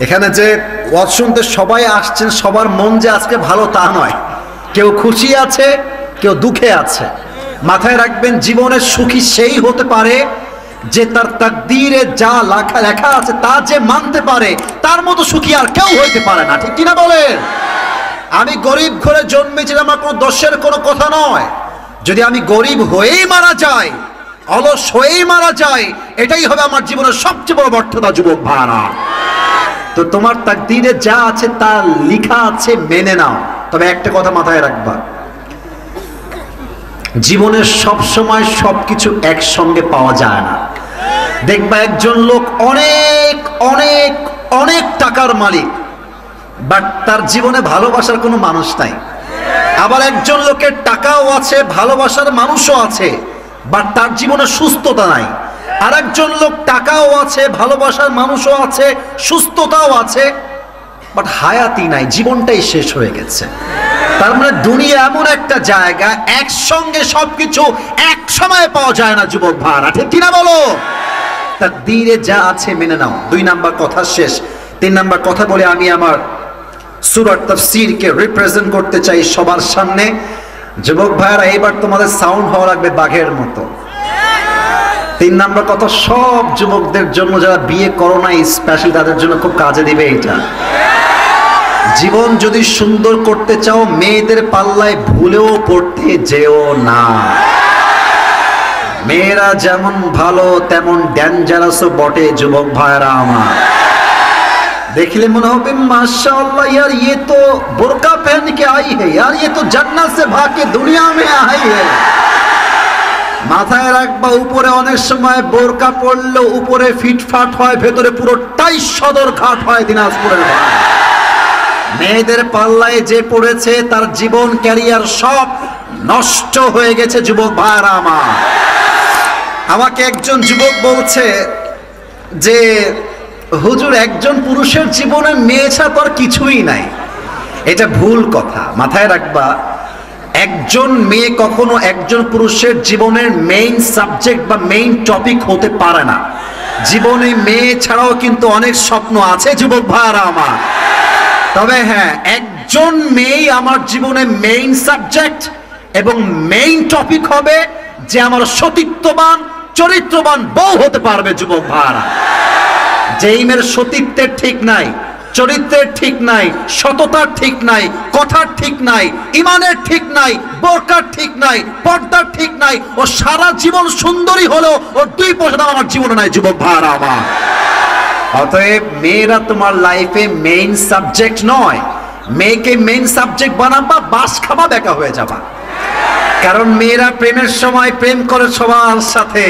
এখানে যে ওয়াজ শুনতে সবাই আসছেন, সবার মন যে আজকে ভালো তা নয়। কেউ খুশি আছে, কেউ দুঃখে আছে। মাথায় রাখবেন, জীবনের সুখী সেই হতে পারে যে তার তাকদীরে যা লেখা আছে তা যে মানতে পারে। তার মতো সুখী আর কেউ হইতে পারে না, ঠিক কিনা বলেন? আমি গরিব ঘরে জন্মেছিলাম, আমার কোনো দোষের কোনো কথা নয়। যদি আমি গরিব হয়েই মারা যাই, অলস হয়েই মারা যাই, এটাই হবে আমার জীবনের সবচেয়ে বড় ব্যর্থতা। যুবক ভাড়া, তো তোমার তাকদীরে যা আছে তা লেখা আছে, মেনে নাও। তবে একটা কথা মাথায় রাখবা, জীবনের সব সময় সবকিছু একসঙ্গে পাওয়া যায় না। দেখবা একজন লোক অনেক অনেক অনেক টাকার মালিক, বাট তার জীবনে ভালোবাসার কোনো মানুষ নাই। আবার একজন লোকের টাকাও আছে, ভালোবাসার মানুষও আছে, বাট তার জীবনে সুস্থতা নাই। আর একজন লোক টাকাও আছে, ভালোবাসার মানুষও আছে, সুস্থতাও আছে, বাট হায়াতি নাই, জীবনটাই শেষ হয়ে গেছে। তার মানে দুনিয়া এমন একটা জায়গা, একসঙ্গে সবকিছু এক সময়ে পাওয়া যায় না। যুবক ভাড়া, ঠিক কিনা বলো? তাকদীরে যা আছে মেনে নাও। 2 নাম্বার কথা শেষ। 3 নাম্বার কথা বলে আমি আমার সূরা তাফসীরকে রিপ্রেজেন্ট করতে চাই সবার সামনে। যুবক ভাইরা, এবার তোমাদের সাউন্ড হওয়া লাগবে বাঘের মতো। 3 নাম্বার কথা সব যুবকদের জন্য, যারা বিয়ে করো না স্পেশালি তাদের জন্য খুব কাজে দিবে এটা। জীবন যদি সুন্দর করতে চাও, মেয়েদের পাল্লায় ভুলেও পড়তে যেও না। মেয়েরা যেমন ভালো তেমন ডেঞ্জারাসও বটে। যুবক ভাইরা আমার, देखले मन হবে माशाअल्लाह यार, ये तो बुर्का पहन के आई है यार, ये तो जन्नत से भाग के दुनिया में आई है। মাথায় রাখবা, উপরে অনেক সময় বোরকা পড়লেও উপরে ফিটফাট হয়, ভেতরে পুরোটাই সদর ঘাট হয় দিনাজপুরের ভাই। মেয়েদের পাল্লায় যে পড়েছে তার জীবন ক্যারিয়ার সব নষ্ট হয়ে গেছে। যুবক ভাইরা আমার, আমাকে একজন যুবক বলছে যে হুজুর, একজন পুরুষের জীবনে মেয়ে ছাড়া তো কিছুই নাই। এটা ভুল কথা। মাথায় রাখবা, একজন মেয়ে কখনো একজন পুরুষের জীবনের মেইন সাবজেক্ট বা মেইন টপিক হতে পারে না। জীবনে মেয়ে ছাড়াও কিন্তু অনেক স্বপ্ন আছে। যুবক ভাইরা আমার, তবে হ্যাঁ, একজন মেয়ে আমার জীবনে মেইন সাবজেক্ট এবং মেইন টপিক হবে যে আমার সতীত্ববান চরিত্রবান বউ হতে পারবে। যুবক ভাইরা, যেই মেয়ের সতীত্বের ঠিক নাই, চরিত্রের ঠিক নাই, সততার ঠিক নাই, কথার ঠিক নাই, ইমানের ঠিক নাই, বোরকার ঠিক নাই, পর্দার ঠিক নাই, ও সারা জীবন সুন্দরী হলেও ওর 2 পয়সা আমার জীবনে নাই। যুবক ভাইরা আমার, অতএব মেয়েরা তোমার লাইফে মেইন সাবজেক্ট নয়। মেয়েকে মেইন সাবজেক্ট বানাবা, বাস খাবা, বেকা হয়ে যাবা। কারণ মেয়েরা প্রেমের সময় প্রেম করে সবার সাথে,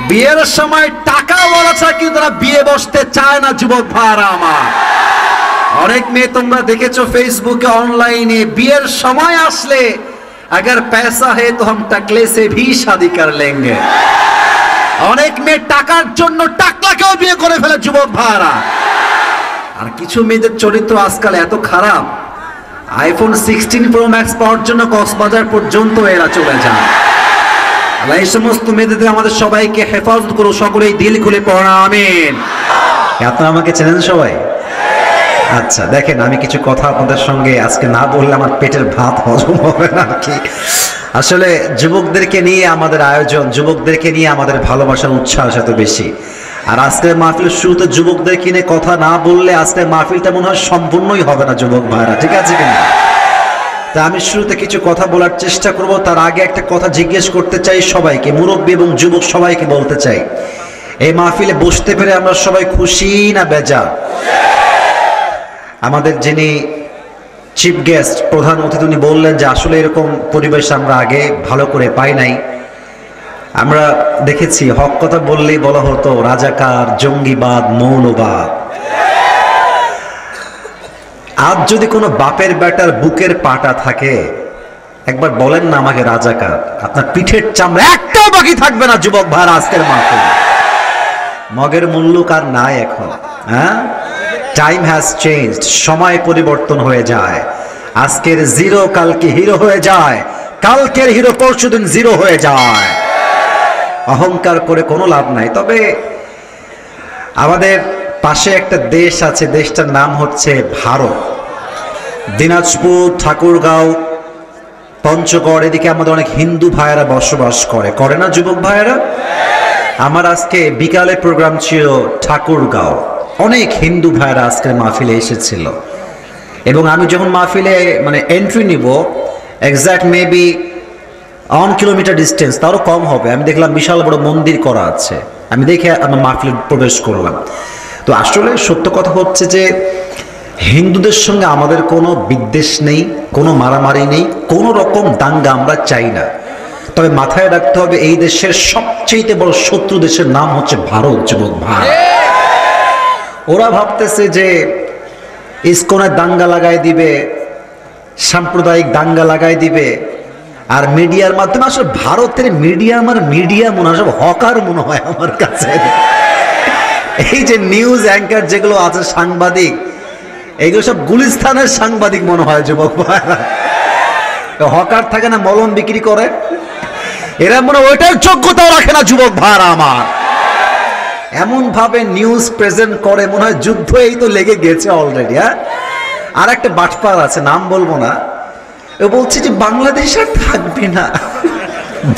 বিয়ের সময় টাকা বলা ছাড়া কিন্তু তারা বিয়ে বসতে চায় না। যুবক ভাইরা আমার, অনেক মেয়ে তোমরা দেখেছো ফেসবুকে, অনলাইনে, বিয়ের সময় আসলে अगर पैसा है तो हम टकले से भी शादी कर लेंगे। অনেক মেয়ে টাকার জন্য টাকলাকেও বিয়ে করে ফেলে। যুবক ভাইরা, আর কিছু মেয়েদের চরিত্র আজকাল এত খারাপ, আইফোন 16 প্রো ম্যাক্স পাওয়ার জন্য কক্সবাজার পর্যন্ত এরা চলে যায়। আল্লাহ এই সমস্ত মেয়েদের আমাদের সবাইকে হেফাজত করো, সকলেই দিল খুলে পড়া আমিন। আপনারা আমাকে চেনেন সবাই? আচ্ছা, দেখেন, আমি কিছু কথা আপনাদের সঙ্গে আজকে না বললে আমার পেটের ভাত হজম হবে না কি। আসলে যুবকদেরকে নিয়ে আমাদের আয়োজন, যুবকদেরকে নিয়ে আমাদের ভালোবাসার উচ্ছ্বাস এত বেশি। আর আজকের মাহফিলের শুরুতে যুবকদেরকে নিয়ে কথা না বললে আজকের মাহফিলটা মনে হয় সম্পূর্ণই হবে না। যুবক ভাইরা, ঠিক আছে কিনা? তা আমি শুরুতে কিছু কথা বলার চেষ্টা করব। তার আগে একটা কথা জিজ্ঞেস করতে চাই সবাইকে, মুরব্বী এবং যুবক সবাইকে বলতে চাই, এই মাহফিলে বসতে পেরে আমরা সবাই খুশি না বেজার? আমাদের যিনি চিফ গেস্ট, প্রধান অতিথি, উনি বললেন যে আসলে এরকম পরিবেশ আমরা আগে ভালো করে পাই নাই। আমরা দেখেছি হক কথা বললেই বলা হতো রাজাকার, জঙ্গিবাদ, মৌলবাদ। আজ যদি কোনো বাপের বেটার বুকের পাটা থাকে, একবার বলেন না আমাকে রাজাকার, আপনার পিঠের চামড়া একটাও বাকি থাকবে না। যুবক ভাইরা, আজকের মাহফিল মগের মুল্লুক আর নাই এখন। হ্যাঁ, টাইম হ্যাজ চেঞ্জড, সময় পরিবর্তন হয়ে যায়। আজকের জিরো কালকে হিরো হয়ে যায়, কালকের হিরো পরশুদিন জিরো হয়ে যায়। অহংকার করে কোনো লাভ নাই। তবে আমাদের পাশে একটা দেশ আছে, দেশটার নাম হচ্ছে ভারত। দিনাজপুর, ঠাকুরগাঁও, পঞ্চগড়, এদিকে আমাদের অনেক হিন্দু ভাইয়েরা বসবাস করে না যুবক ভাইয়েরা? আমার আজকে বিকালে প্রোগ্রাম ছিল ঠাকুরগাঁও, অনেক হিন্দু ভাইয়েরা আজকের মাহফিলে এসেছিল এবং আমি যখন মাহফিলে মানে এন্ট্রি নিব, এক্স্যাক্ট মেবি 1 কিলোমিটার ডিস্টেন্স, তারও কম হবে, আমি দেখলাম বিশাল বড় মন্দির করা আছে। আমি দেখে আমার মাহফিলে প্রবেশ করলাম। তো আসলে সত্য কথা হচ্ছে যে হিন্দুদের সঙ্গে আমাদের কোনো বিদ্বেষ নেই, কোনো মারামারি নেই, কোনো রকম দাঙ্গা আমরা চাই না। তবে মাথায় রাখতে হবে এই দেশের সবচেয়ে বড় শত্রু দেশের নাম হচ্ছে ভারত। যুবক ভাই, ওরা ভাবতেছে যে ইসকনের দাঙ্গা লাগাই দিবে, সাম্প্রদায়িক দাঙ্গা লাগাই দিবে, আর মিডিয়ার মাধ্যমে। আসলে ভারতের মিডিয়া আমার মিডিয়া মনে হয় সব হকার মনে হয় আমার কাছে। এই যে নিউজ অ্যাঙ্কার যেগুলো আছে, সাংবাদিক, এইগুলো সব গুলিস্তানের সাংবাদিক মনে হয় যুবক ভাইরা। হকার থাকে না, মলম বিক্রি করে, এরা মনে হয় ওইটার যোগ্যতাও রাখে না যুবক ভাইরা আমার। এমন ভাবে নিউজ প্রেজেন্ট করে মনে হয় যুদ্ধ এই তো লেগে গেছে অলরেডি। হ্যাঁ, আর একটা বাটপার আছে, নাম বলবো না, ও বলছে যে বাংলাদেশ আর থাকবে না,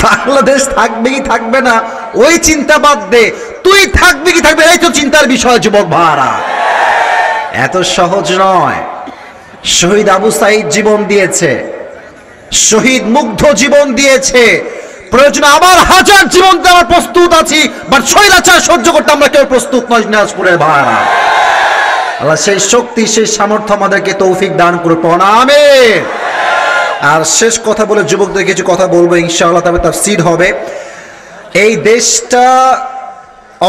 বাংলাদেশ থাকবে কি থাকবে না ওই চিন্তা বাদ দে, তুই থাকবে কি থাকবে এই তো চিন্তার বিষয় যুবক ভাইরা। এত সহজ নয়। শহীদ আবু সাইদ জীবন দিয়েছে, শহীদ মুগ্ধ জীবন দিয়েছে, প্রয়োজনে আবার 1000 জীবন দেওয়ার প্রস্তুত আছি, বাট স্বৈরাচার সহ্য করতে আমরা কেউ প্রস্তুত নয় দিনাজপুরের ভাইরা। আল্লাহ সেই শক্তি, সেই সামর্থ্য আমাদেরকে তৌফিক দান করুন, আমিন। আর শেষ কথা বলে যুবকদের কিছু কথা বলবো ইনশাআল্লাহ, তবে তাফসীর হবে। এই দেশটা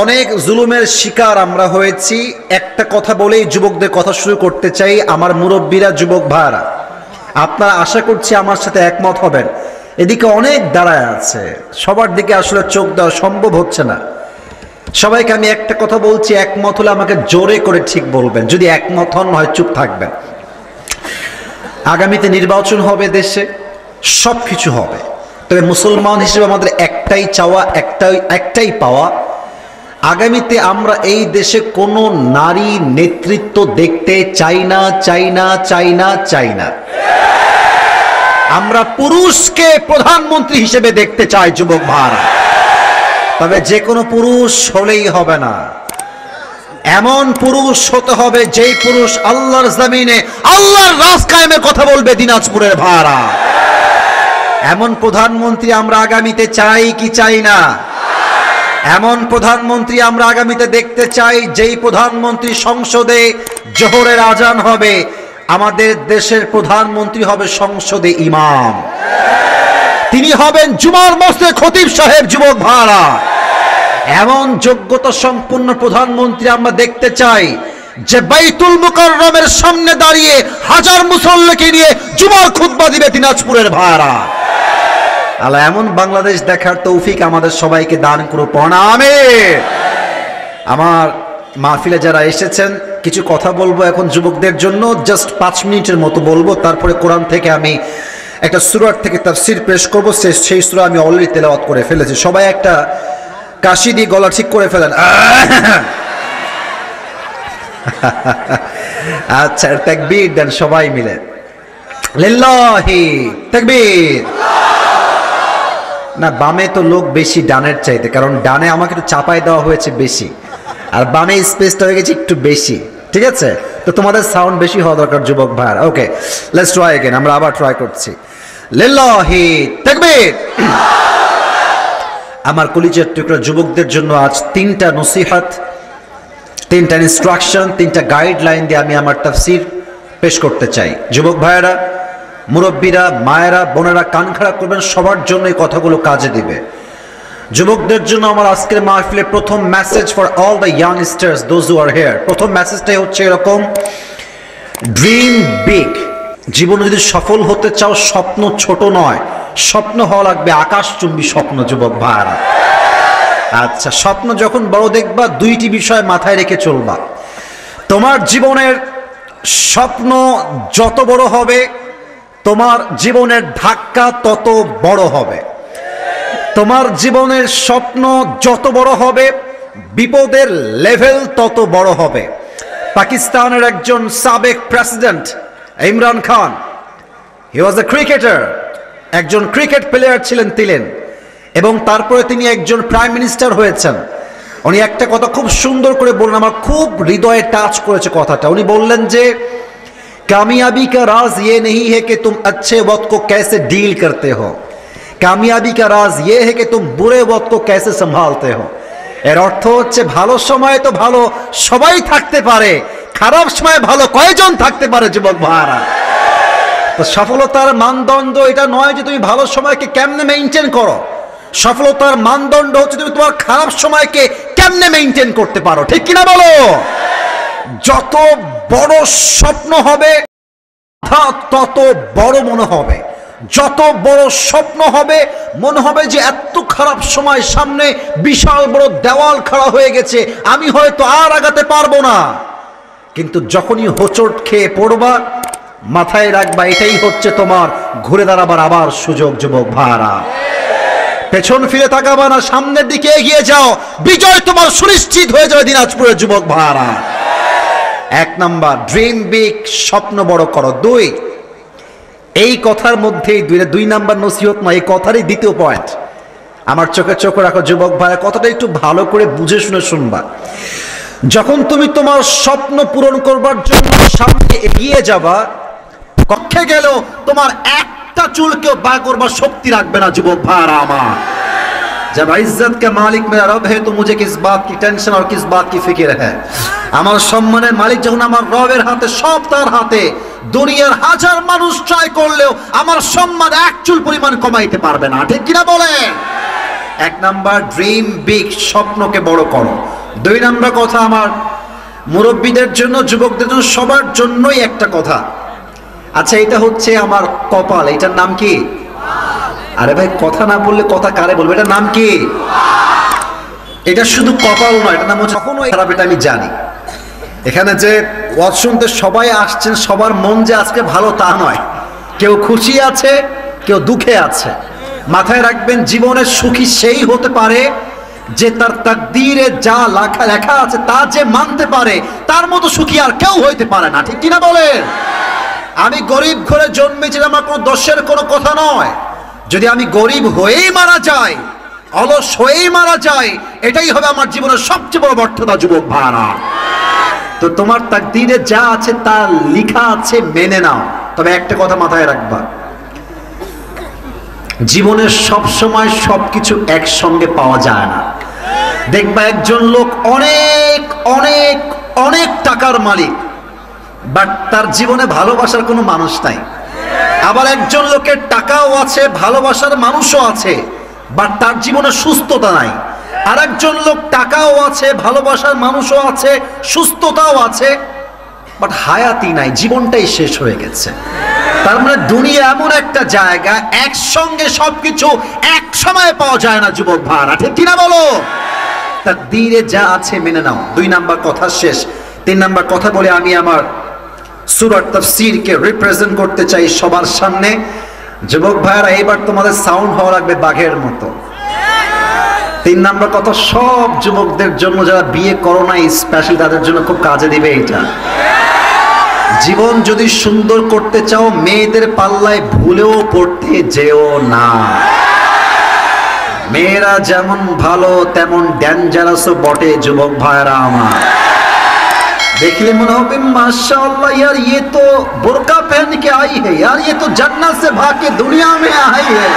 অনেক জুলুমের শিকার আমরা হয়েছি। একটা কথা বলেই যুবকদের কথা শুরু করতে চাই। আমার মুরব্বীরা, যুবক ভাইরা, আপনারা আশা করছি আমার সাথে একমত হবেন। এদিকে অনেক দাঁড়ায় আছে, সবার দিকে আসলে চোখ দেওয়া সম্ভব হচ্ছে না। সবাইকে আমি একটা কথা বলছি, একমত হলে আমাকে জোরে করে ঠিক বলবেন, যদি একমত হন হয় চুপ থাকবেন। আগামীতে নির্বাচন হবে, দেশে সব কিছু হবে, তবে মুসলমান হিসেবে আমাদের একটাই চাওয়া, একটাই পাওয়া, আগামীতে আমরা এই দেশে কোনো নারী নেতৃত্ব দেখতে চাই না, চাই না, চাই না, চাই না। আমরা পুরুষকে প্রধানমন্ত্রী হিসেবে দেখতে চাই যুবক ভাইরা। তবে যে কোনো পুরুষ হলেই হবে না, এমন পুরুষ হতে হবে যেই পুরুষ আল্লাহর জমিনে আল্লাহর রাজ কায়েমের কথা বলবে দিনাজপুরের ভাইরা। এমন প্রধানমন্ত্রী আমরা আগামীতে চাই কি চাই না? এমন প্রধানমন্ত্রী আমরা আগামীতে দেখতে চাই যেই প্রধানমন্ত্রী সংসদে জোহরের আজান হবে, আমাদের দেশের প্রধানমন্ত্রী হবে সংসদে ইমাম, তিনি হবেন জুমার মসজিদে খতিব সাহেব। যুবক ভাইরা, এমন যোগ্যতা সম্পন্ন প্রধানমন্ত্রী আমরা দেখতে চাই যে বাইতুল মুকাররমের সামনে দাঁড়িয়ে 1000 মুসল্লিকে নিয়ে জুমার খুতবা দিবে দিনাজপুরের ভাইরা। আল্লাহ এমন বাংলাদেশ দেখার তৌফিক আমাদের সবাইকে দান করুন, আমিন। আমার মাহফিলে যারা এসেছেন, কিছু কথা বলবো এখন যুবকদের জন্য, জাস্ট 5 মিনিটের মতো বলবো, তারপরে কোরআন থেকে আমি একটা সূরা থেকে তাফসীর পেশ করব। সেই সূরা আমি অলরেডি তেলাওয়াত করে ফেলেছি। সবাই একটা কাশি দিয়ে গলা ঠিক করে ফেলেন। আচ্ছা, তাকবীর দেন সবাই মিলে, লিল্লাহি তাকবীর। না, বামে তো লোক বেশি ডানের চাইতে, কারণ ডানে আমাকে একটু চাপাই দেওয়া হয়েছে বেশি, আর বামে স্পেসটা হয়ে গেছে একটু বেশি, ঠিক আছে? তো তোমাদের সাউন্ড বেশি হওয়া দরকার যুবক ভাই। ওকে, লেটস ট্রাই अगेन। আমরা আবার ট্রাই করছি, লিল্লাহি তাকবীর। আমার কলিজার টুকরা যুবকদের জন্য আজ 3টা নসিহত, 3টা ইনস্ট্রাকশন, 3টা গাইডলাইন দিয়ে আমি আমার তাফসীর পেশ করতে চাই। যুবক ভাইয়েরা, মুরব্বীরা, মায়েরা, বোনেরা, কান খাড়া করবেন, সবার জন্য এই কথাগুলো কাজে দিবে। যুবকদের জন্য আমার আজকের মাহফিলে প্রথম message for all the youngsters, those who R here. প্রথম মেসেজটাই হচ্ছে এরকম, ড্রিম বিগ। জীবনে যদি সফল হতে চাও, স্বপ্ন ছোট নয়, স্বপ্ন হওয়া লাগবে আকাশচুম্বী স্বপ্ন। যুবক ভাইরা, আচ্ছা, স্বপ্ন যখন বড় দেখবা, 2টি বিষয় মাথায় রেখে চলবা। তোমার জীবনের স্বপ্ন যত বড় হবে, তোমার জীবনের ধাক্কা তত বড় হবে। তোমার জীবনের স্বপ্ন যত বড় হবে, বিপদের লেভেল তত বড় হবে। পাকিস্তানের একজন সাবেক প্রেসিডেন্ট ইমরান খান, হি ওয়াজ এ ক্রিকেটার, একজন ক্রিকেট প্লেয়ার ছিলেন তিলেন, এবং তারপরে তিনি একজন প্রাইম মিনিস্টার হয়েছেন। উনি একটা কথা খুব সুন্দর করে বললেন, আমার খুব হৃদয়ে টাচ করেছে কথাটা। উনি বললেন যে कामयाबी का राज ये नहीं है कि तुम अच्छे वक्त को कैसे डील करते हो, कामयाबी का राज ये है कि तुम बुरे वक्त को कैसे संभालते हो। এর অর্থ হচ্ছে ভালো সময় তো ভালো সবাই থাকতে পারে, খারাপ সময় ভালো কয়জন থাকতে পারে যুবক ভাইরা। তো সফলতার মানদণ্ড এটা নয় যে তুমি ভালো সময়কে কেমনে মেইনটেইন করো, সফলতার মানদণ্ড হচ্ছে তুমি তোমার খারাপ সময়কে কেমনে মেইনটেইন করতে পারো, ঠিক কিনা বলো? যত বড় স্বপ্ন হবে তত বড় মনে হবে, যত বড় স্বপ্ন হবে মনে হবে যে এত খারাপ সময় সামনে, বিশাল বড় দেওয়াল খাড়া হয়ে গেছে, আমি হয়তো আর আগাতে পারবো না। কিন্তু যখনই হোঁচট খেয়ে পড়বা, মাথায় রাখবা এটাই হচ্ছে তোমার ঘুরে দাঁড়াবার আবার সুযোগ। যুবক ভাইরা, পেছন ফিরে তাকাবা না, সামনের দিকে এগিয়ে যাও, বিজয় তোমার সুনিশ্চিত হয়ে যাবে দিনাজপুরের যুবক ভাইরা। এক নাম্বার, ড্রিম বিগ, স্বপ্ন বড় করো। দুই, এই কথার মধ্যেই দুই নাম্বার নসিহত নয়, এই কথারই দ্বিতীয় পয়েন্ট। আমার চোখে চোখ রাখো যুবক ভাইরা, কথাটা একটু ভালো করে বুঝে শুনে শুনবা। যখন তুমি তোমার স্বপ্ন পূরণ করবার জন্য সামনে এগিয়ে যাবা, কক্ষে গেলেও তোমার একটা চুলকেও বা করবার শক্তি রাখবে না যুবক ভাইরা আমার। जब इज्जत का मालिक मेरा रब है तो मुझे किस बात की टेंशन और किस बात की फिक्र है। আমার সম্মানের মালিক যখন আমার রবের হাতে, সব তার হাতে, দুনিয়ার হাজার মানুষ ট্রাই করলেও আমার সম্মান এক চুল পরিমাণ কমাইতে পারবে না, ঠিক কিনা বলে? এক নাম্বার, ড্রিম বিগ, স্বপ্নকে বড় করো। দুই নাম্বার কথা আমার মুরব্বীদের জন্য, যুবকদের জন্য, সবার জন্যই একটা কথা। আচ্ছা, এটা হচ্ছে আমার কপাল, এটার নাম কি? আরে ভাই, কথা না বললে কথা কারে বলবো? এটার নাম কি? এটা শুধু কপাল নয়, এটা নাম হচ্ছে কখনো খারাপ, এটা আমি জানি। এখানে যে ওয়াজ শুনতে সবাই আসছেন, সবার মন যে আজকে ভালো তা নয়, কেউ খুশি আছে, কেউ দুঃখে আছে। মাথায় রাখবেন, জীবনের সুখী সেই হতে পারে যে তার তাকদীরে যা লেখা আছে তা যে মানতে পারে, তার মতো সুখী আর কেউ হইতে পারে না, ঠিক কিনা বলেন? আমি গরিব ঘরে জন্মেছিলাম, আমার কোনো দোষের কোনো কথা নয়। যদি আমি গরিব হয়েই মারা যাই, অলস হয়েই মারা যাই, এটাই হবে আমার জীবনের সবচেয়ে বড় ব্যর্থতা যুবক ভাইরা। তো তোমার তাকদীরে যা আছে তা লেখা আছে, মেনে নাও। তবে একটা কথা মাথায় রাখবা, জীবনের সব সময় সবকিছু একসঙ্গে পাওয়া যায় না। দেখবা একজন লোক অনেক অনেক অনেক টাকার মালিক, বাট তার জীবনে ভালোবাসার কোনো মানুষ নাই। আবার একজন লোকের টাকাও আছে, ভালোবাসার মানুষও আছে, বাট তার জীবনে সুস্থতা নাই। আর একজন লোক টাকাও আছে, ভালোবাসার মানুষও আছে, সুস্থতাও আছে, বাট হায়াতি নাই, জীবনটাই শেষ হয়ে গেছে। তার মানে দুনিয়া এমন একটা জায়গা, একসঙ্গে সবকিছু এক সময় পাওয়া যায় না যুবক ভাইরা, ঠিক কিনা বলো? তাকদীরে যা আছে মেনে নাও। দুই নাম্বার কথা শেষ। তিন নাম্বার কথা বলে আমি আমার সূরা তাফসীরকে রিপ্রেজেন্ট করতে চাই সবার সামনে। যুবক ভাইরা, এবার তোমাদের সাউন্ড হওয়া লাগবে বাঘের মতো। তিন নাম্বার কথা সব যুবকদের জন্য, যারা বিয়ে করো না স্পেশাল, তাদের জন্য খুব কাজে দিবে এটা। জীবন যদি সুন্দর করতে চাও, মেয়েদের পাল্লায় ভুলেও পড়তে যেও না। মেয়েরা যেমন ভালো তেমন ডেঞ্জারাসও বটে যুবক ভাইরা আমার। देखले मन हो माशाअल्लाह यार, ये तो बुर्का पहन के आई है यार, ये तो जन्नत से भाग के दुनिया में आई है।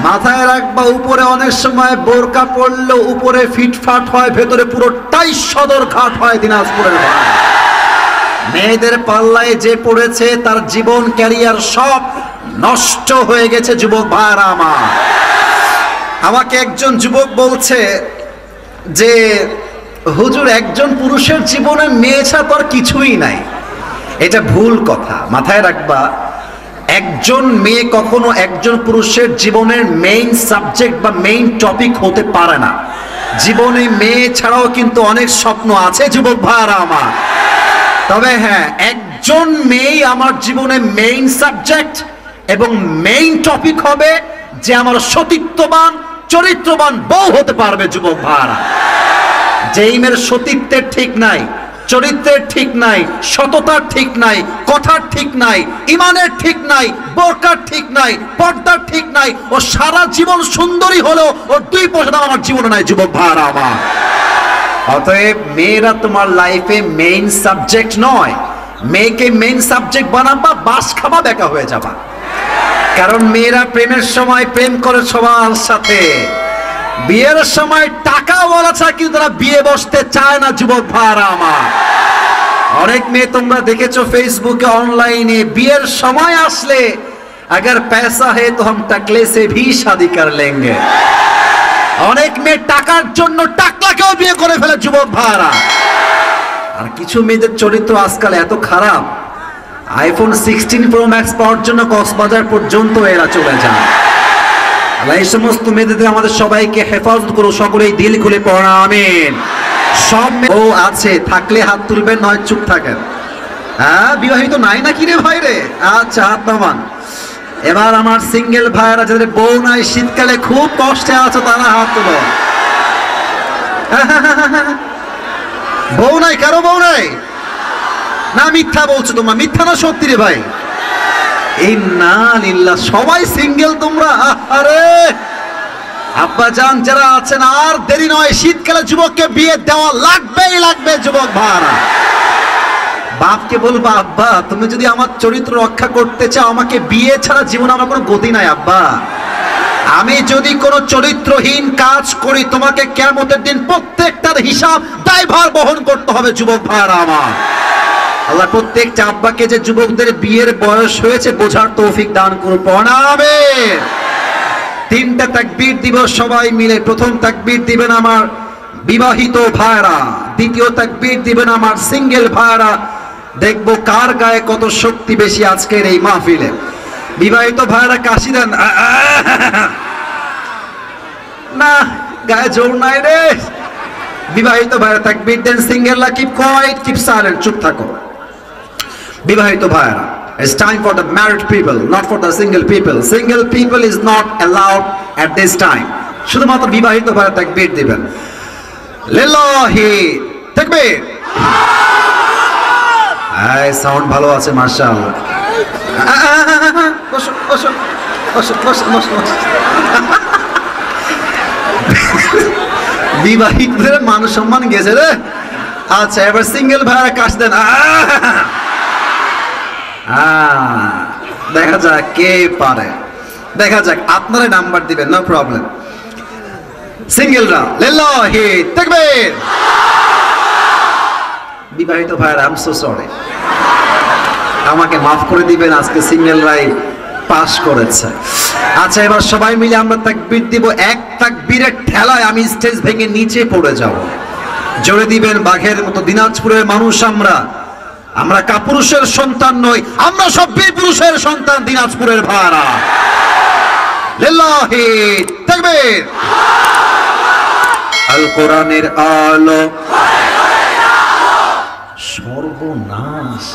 মাথায় রাখবা, উপরে অনেক সময় বোরকা পড়লে উপরে ফিটফাট হয়, ভেতরে পুরোটাই সদরঘাট হয় দিনাজপুরের ভাই। মেয়েদের পাল্লায় যে পড়েছে তার জীবন ক্যারিয়ার সব নষ্ট হয়ে গেছে যুবক ভাইরা আমার। আমাকে একজন যুবক বলছে যে হুজুর, একজন পুরুষের জীবনে মেয়ে ছাড়া তো আর কিছুই নাই। এটা ভুল কথা। মাথায় রাখবা, একজন মেয়ে কখনো একজন পুরুষের জীবনের মেইন সাবজেক্ট বা মেইন টপিক হতে পারে না। জীবনে মেয়ে ছাড়াও কিন্তু অনেক স্বপ্ন আছে যুবক ভাইরা আমার। তবে হ্যাঁ, একজন মেয়ে আমার জীবনে মেইন সাবজেক্ট এবং মেইন টপিক হবে যে আমার সতীত্ববান, চরিত্রবান বউ হতে পারবে যুবক ভাইরা। যেই মেয়ের সতীত্বের ঠিক নাই, চরিত্রের ঠিক নাই, সততার ঠিক নাই, কথার ঠিক নাই, ইমানের ঠিক নাই, বোরকার ঠিক নাই, পর্দার ঠিক নাই, ও সারা জীবন সুন্দরী হলেও ওর 2% আমার জীবনে নাই যুবক ভাইরা আমার। অতএব মেয়েরা তোমার লাইফে মেইন সাবজেক্ট নয়। মেয়েকে মেইন সাবজেক্ট বানাবা, বাস খাবা, বেকা হয়ে যাবা। কারণ মেয়েরা প্রেমের সময় প্রেম করে সবার সাথে, বিয়ের সময় টাকা বলা চায় কিন্তু তারা বিয়ে বসতে চায় না যুবক ভাইরা আমার। অনেক মেয়ে তোমরা দেখেছো ফেসবুকে, অনলাইনে, বিয়ের সময় আসলে अगर पैसा है तो हम टकले से भी शादी कर लेंगे। অনেক মেয়ে টাকার জন্য টাকলাকেও বিয়ে করে ফেলে যুবক ভাইরা। আর কিছু মেয়েদের চরিত্র আজকাল এত খারাপ, আইফোন 16 প্রো ম্যাক্স পাওয়ার জন্য কক্সবাজার পর্যন্ত এরা চলে যায়। এই সমস্ত মেয়েদের আমাদের সবাইকে হেফাজত করো, সকলেই দিল খুলে পড়া আমিন। সব ও আছে থাকলে হাত তুলবেন, নয় চুপ থাকেন। হ্যাঁ, বিবাহিত নাই নাকি রে ভাই রে? আচ্ছা, হাত নামান। এবার আমার সিঙ্গেল ভাইরা যাদের বউ নাই, শীতকালে খুব কষ্টে আছে, তারা হাত তুলো। বউ নাই? কারো বউ নাই? না মিথ্যা বলছো তোমরা? মিথ্যা না সত্যি রে ভাই? ইন্না লিল্লাহ, সবাই সিঙ্গেল তোমরা? আরে আব্বা জান যারা আছেন, আর দেরি নয়, শীতকালে যুবককে বিয়ে দেওয়া লাগবেই লাগবে যুবক ভাইরা। বাপকে বলবা, আব্বা তুমি যদি আমার চরিত্র রক্ষা করতে চাও, আমাকে বিয়ে ছাড়া জীবন আমার কোনো গতি নাই আব্বা। আমি যদি কোনো চরিত্রহীন কাজ করি, তোমাকে কিয়ামতের দিন প্রত্যেকটার হিসাব দায়ভার বহন করতে হবে যুবক ভাইরা আমার। আল্লাহ প্রত্যেকটা আব্বাকে যে যুবকদের বিয়ের বয়স হয়েছে বোঝার তৌফিক দান করুন। আমিন। 3টা তাকবীর দিব সবাই মিলে। প্রথম তাকবীর দিবেন আমার বিবাহিত ভাইরা, দ্বিতীয় তাকবীর দিবেন আমার সিঙ্গেল ভাইরা। দেখবো কার গায়ে কত শক্তি বেশি আজকের এই মাহফিলে। বিবাহিত ভাইরা কাশি দেন। না, গায়ে জোর নাই রে। বিবাহিত ভাইরা তাকবীর দেন, সিঙ্গেলরা কিপ কোয়াইট, কিপ সাইলেন্ট, চুপ থাকো। বিবাহিত ভাইরা, it's time for the married people, not for the single people. Single people is not allowed at this time. শুধুমাত্র বিবাহিত ভাইরা তাকবীর দিবেন। লিল্লাহি তাকবীর। এই সাউন্ড ভালো আছে মাশাআল্লাহ। বসো বসো বসো বসো বসো। বিবাহিতদের মান সম্মান গেছে রে। আচ্ছা, এবার সিঙ্গেল ভাইরা কাশ দেন। দেখা যাক কে পারে, দেখা যাক। আপনারা নাম্বার দিবেন, নো প্রবলেম। সিঙ্গেলরা লিল্লাহি তাকবীর। বিবাহিত ভাইরা, আই এম সো সরি, আমাকে মাফ করে দিবেন, আজকে সিঙ্গেলরাই পাস করেছে। আচ্ছা, এবার সবাই মিলে আমরা তাকবীর দিব। এক তাকবীরের ঠেলায় আমি স্টেজ ভেঙে নিচে পড়ে যাব। জোরে দিবেন বাঘের মতো। দিনাজপুরের মানুষ আমরা কাপুরুষের সন্তান নই, আমরা সব বীর পুরুষের সন্তান দিনাজপুরের ভাইরা। লিল্লাহি তাকবীর। আল কোরআনের আলো। সর্বনাশ,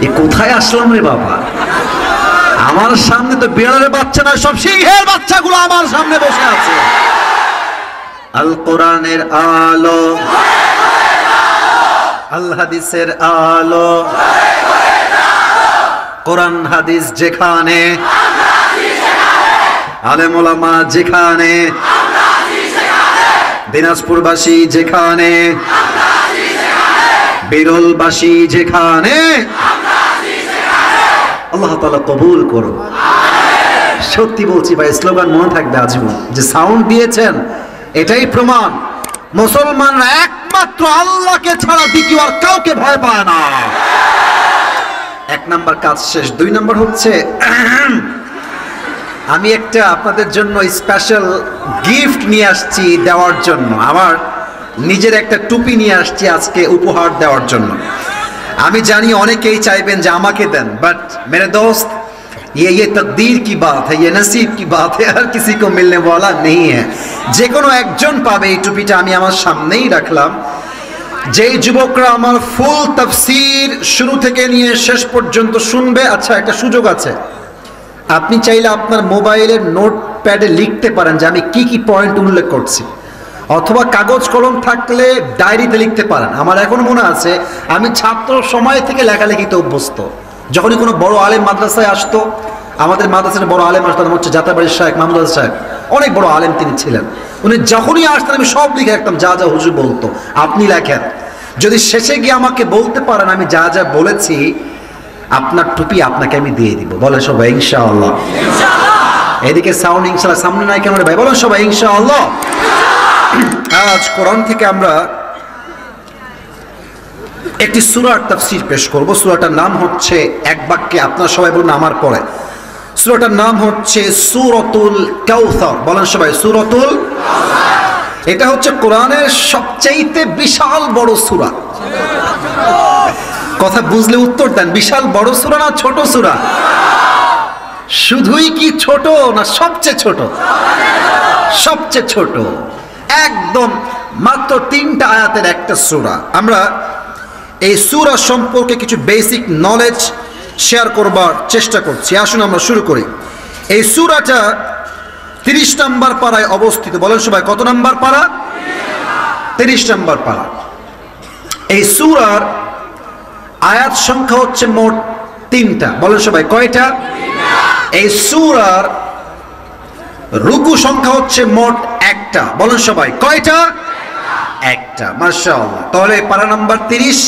এ কোথায় আসলাম রে বাবা? আমার সামনে তো বিড়ালের বাচ্চা নয়, সব সিংহের বাচ্চাগুলো আমার সামনে বসে আছে। আল কোরআনের আলো, আল হাদিসের আলো। কোরআন হাদিস যেখানে, আলেম ওলামা যেখানে, দিনাজপুরবাসী যেখানে, বিরলবাসী যেখানে, আল্লাহ তাআলা কবুল করুন। সত্যি বলছি ভাই, স্লোগান মনে থাকবে আজীবন। যে সাউন্ড দিয়েছেন এটাই প্রমাণ, মুসলমানরা একমাত্র আল্লাহকে ছাড়া দ্বিতীয় আর কাউকে ভয় পায় না। 1 নাম্বার কাজ শেষ। 2 নাম্বার হচ্ছে, আমি একটা আপনাদের জন্য স্পেশাল গিফট নিয়ে আসছি দেওয়ার জন্য। আমার নিজের একটা টুপি নিয়ে আসছি আজকে উপহার দেওয়ার জন্য। আমি জানি অনেকেই চাইবেন যে আমাকে দেন, বাট মেরে দোস্ত, ये तकदीर की बात है, ये नसीब की बात है, हर किसी को मिलने वाला नहीं है। যে কোনো একজন পাবে এই টুপিটা। আমি আমার সামনেই রাখলাম। যেই যুবকরা আমার ফুল তাফসীর শুরু থেকে নিয়ে শেষ পর্যন্ত শুনবে। আচ্ছা, একটা সুযোগ আছে, আপনি চাইলে আপনার মোবাইলের নোটপ্যাডে লিখতে পারেন যে আমি কি কি পয়েন্ট উল্লেখ করছি, অথবা কাগজ কলম থাকলে ডায়েরিতে লিখতে পারেন। আমার এখনো মনে আছে আমি ছাত্র সময় থেকে লেখালেখিতে অভ্যস্ত। যখনই কোনো বড় আলেম মাদ্রাসায় আসতো, আমাদের মাদ্রাসার বড় আলেম আসতেন হচ্ছে যাত্রাবাড়ির শাহেখ মাহমুদ সাহেব, অনেক বড় আলেম তিনি ছিলেন। উনি যখনই আসতেন আমি সব লিখে রাখতাম, যা যা হুজুর বলতো আপনি লেখেন। যদি শেষে গিয়ে আমাকে বলতে পারেন আমি যা যা বলেছি, আপনার টুপি আপনাকে আমি দিয়ে দিব। বলেন সবাই ইনশাআল্লাহ। এদিকে সাউন্ড ইনশাআল্লাহ সামনে নাই কেন ভাই, বলেন সবাই ইনশাআল্লাহ। আজ কোরআন থেকে আমরা একটি সূরার তাফসীর পেশ করব। সূরাটার নাম হচ্ছে, এক বাক্যে আপনারা সবাই বলুন আমার পরে, সূরাটার নাম হচ্ছে সূরাতুল কাউসার। বলেন সবাই সূরাতুল কাউসার। এটা হচ্ছে কোরআনের সবচাইতে বিশাল বড় সূরা। কথা বুঝলে উত্তর দেন, বিশাল বড় সূরা না ছোট সূরা? শুধুই কি ছোট না সবচেয়ে ছোট? সবচেয়ে ছোট, একদম মাত্র 3টা আয়াতের একটা সূরা। আমরা এই সূরা সম্পর্কে কিছু বেসিক নলেজ শেয়ার করবার চেষ্টা করছি। আসুন আমরা শুরু করি। এই সূরাটা 30 নম্বর পারায় অবস্থিত। বলেন সবাই কত নম্বর পারা? 30 নম্বর পারা। এই সূরার আয়াত সংখ্যা হচ্ছে মোট 3টা। বলেন সবাই কয়টা? এই সূরার রুকু সংখ্যা হচ্ছে মোট 1টা। বলেন সবাই কয়টা? 1টা। মাশাআল্লাহ। তাহলে পারা নাম্বার 30,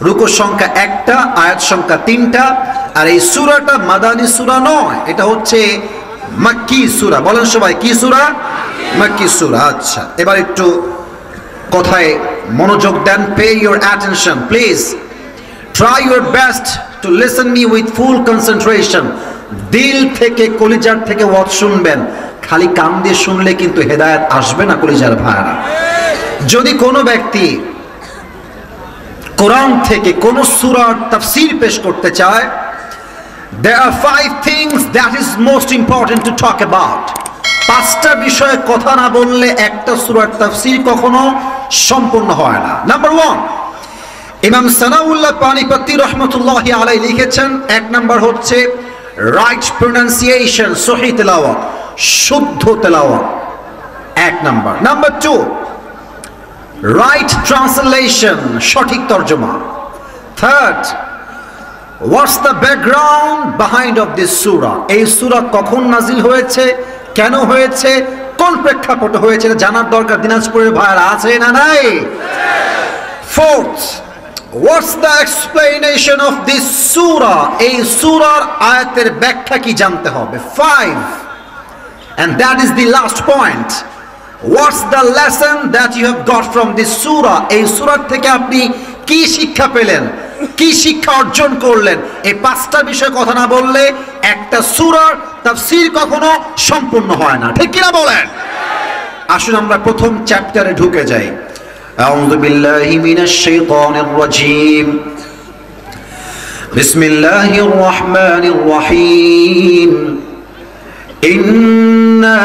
রুকু সংখ্যা 1টা, আয়াত সংখ্যা 3টা। আর এই সূরাটা মাদানী সূরা নয়, এটা হচ্ছে মাক্কি সূরা। বলেন সবাই কি সূরা? মাক্কি সূরা। আচ্ছা, এবার একটু কথায় মনোযোগ দেন। Pay your attention please. Try your best to listen me with full concentration. দিল থেকে, কলিজার থেকে ওয়াজ শুনবেন। খালি কান দিয়ে শুনলে কিন্তু হেদায়েত আসবে না কলিজার ভাইরা। যদি কোনো ব্যক্তি কোরআন থেকে কোন সূরার তাফসীর পেশ করতে চায়, there are 5 things that is most important to talk about. 5টা বিষয়ে কথা না বললে একটা সূরার তাফসীর কখনো সম্পূর্ণ হয় না। নাম্বার 1, ইমাম সানাউল্লাহ পানিপতি রহমতুল্লাহি আলাইহি লিখেছেন, 1 নাম্বার হচ্ছে রাইট প্রনাউন্সিয়েশন, সহিহ তেলাওয়াত, শুদ্ধ তেলাওয়াত 1 নাম্বার। নাম্বার 2, রাইট ট্রান্সলেশন, সঠিক তরজমা। Third, what's the background behind of this সূরা। এই সূরা কখন নাজিল হয়েছে, কেন হয়েছে, কোন প্রেক্ষাপটে হয়েছে জানার দরকার। দিনাজপুরের ভাইরা আছে না নাই? Fourth, what's the explanation of this সূরা। এই সূরার আয়াতের ব্যাখ্যা কি জানতে হবে। 5, and that is the last point, what's the lesson that you have got from this surah? এই সূরা থেকে আপনি কি শিক্ষা পেলেন, কি শিক্ষা অর্জন করলেন। এই 5টা বিষয় কথা না বললে একটা সূরার তাফসীর কখনো সম্পূর্ণ হয় না। ঠিক কি না বলেন? আসুন আমরা প্রথম চ্যাপ্টারে ঢুকে যাই। আউযু বিল্লাহি মিনাশ শাইতানির রাজীম। বিসমিল্লাহির রহমানির রহিম। ইন্না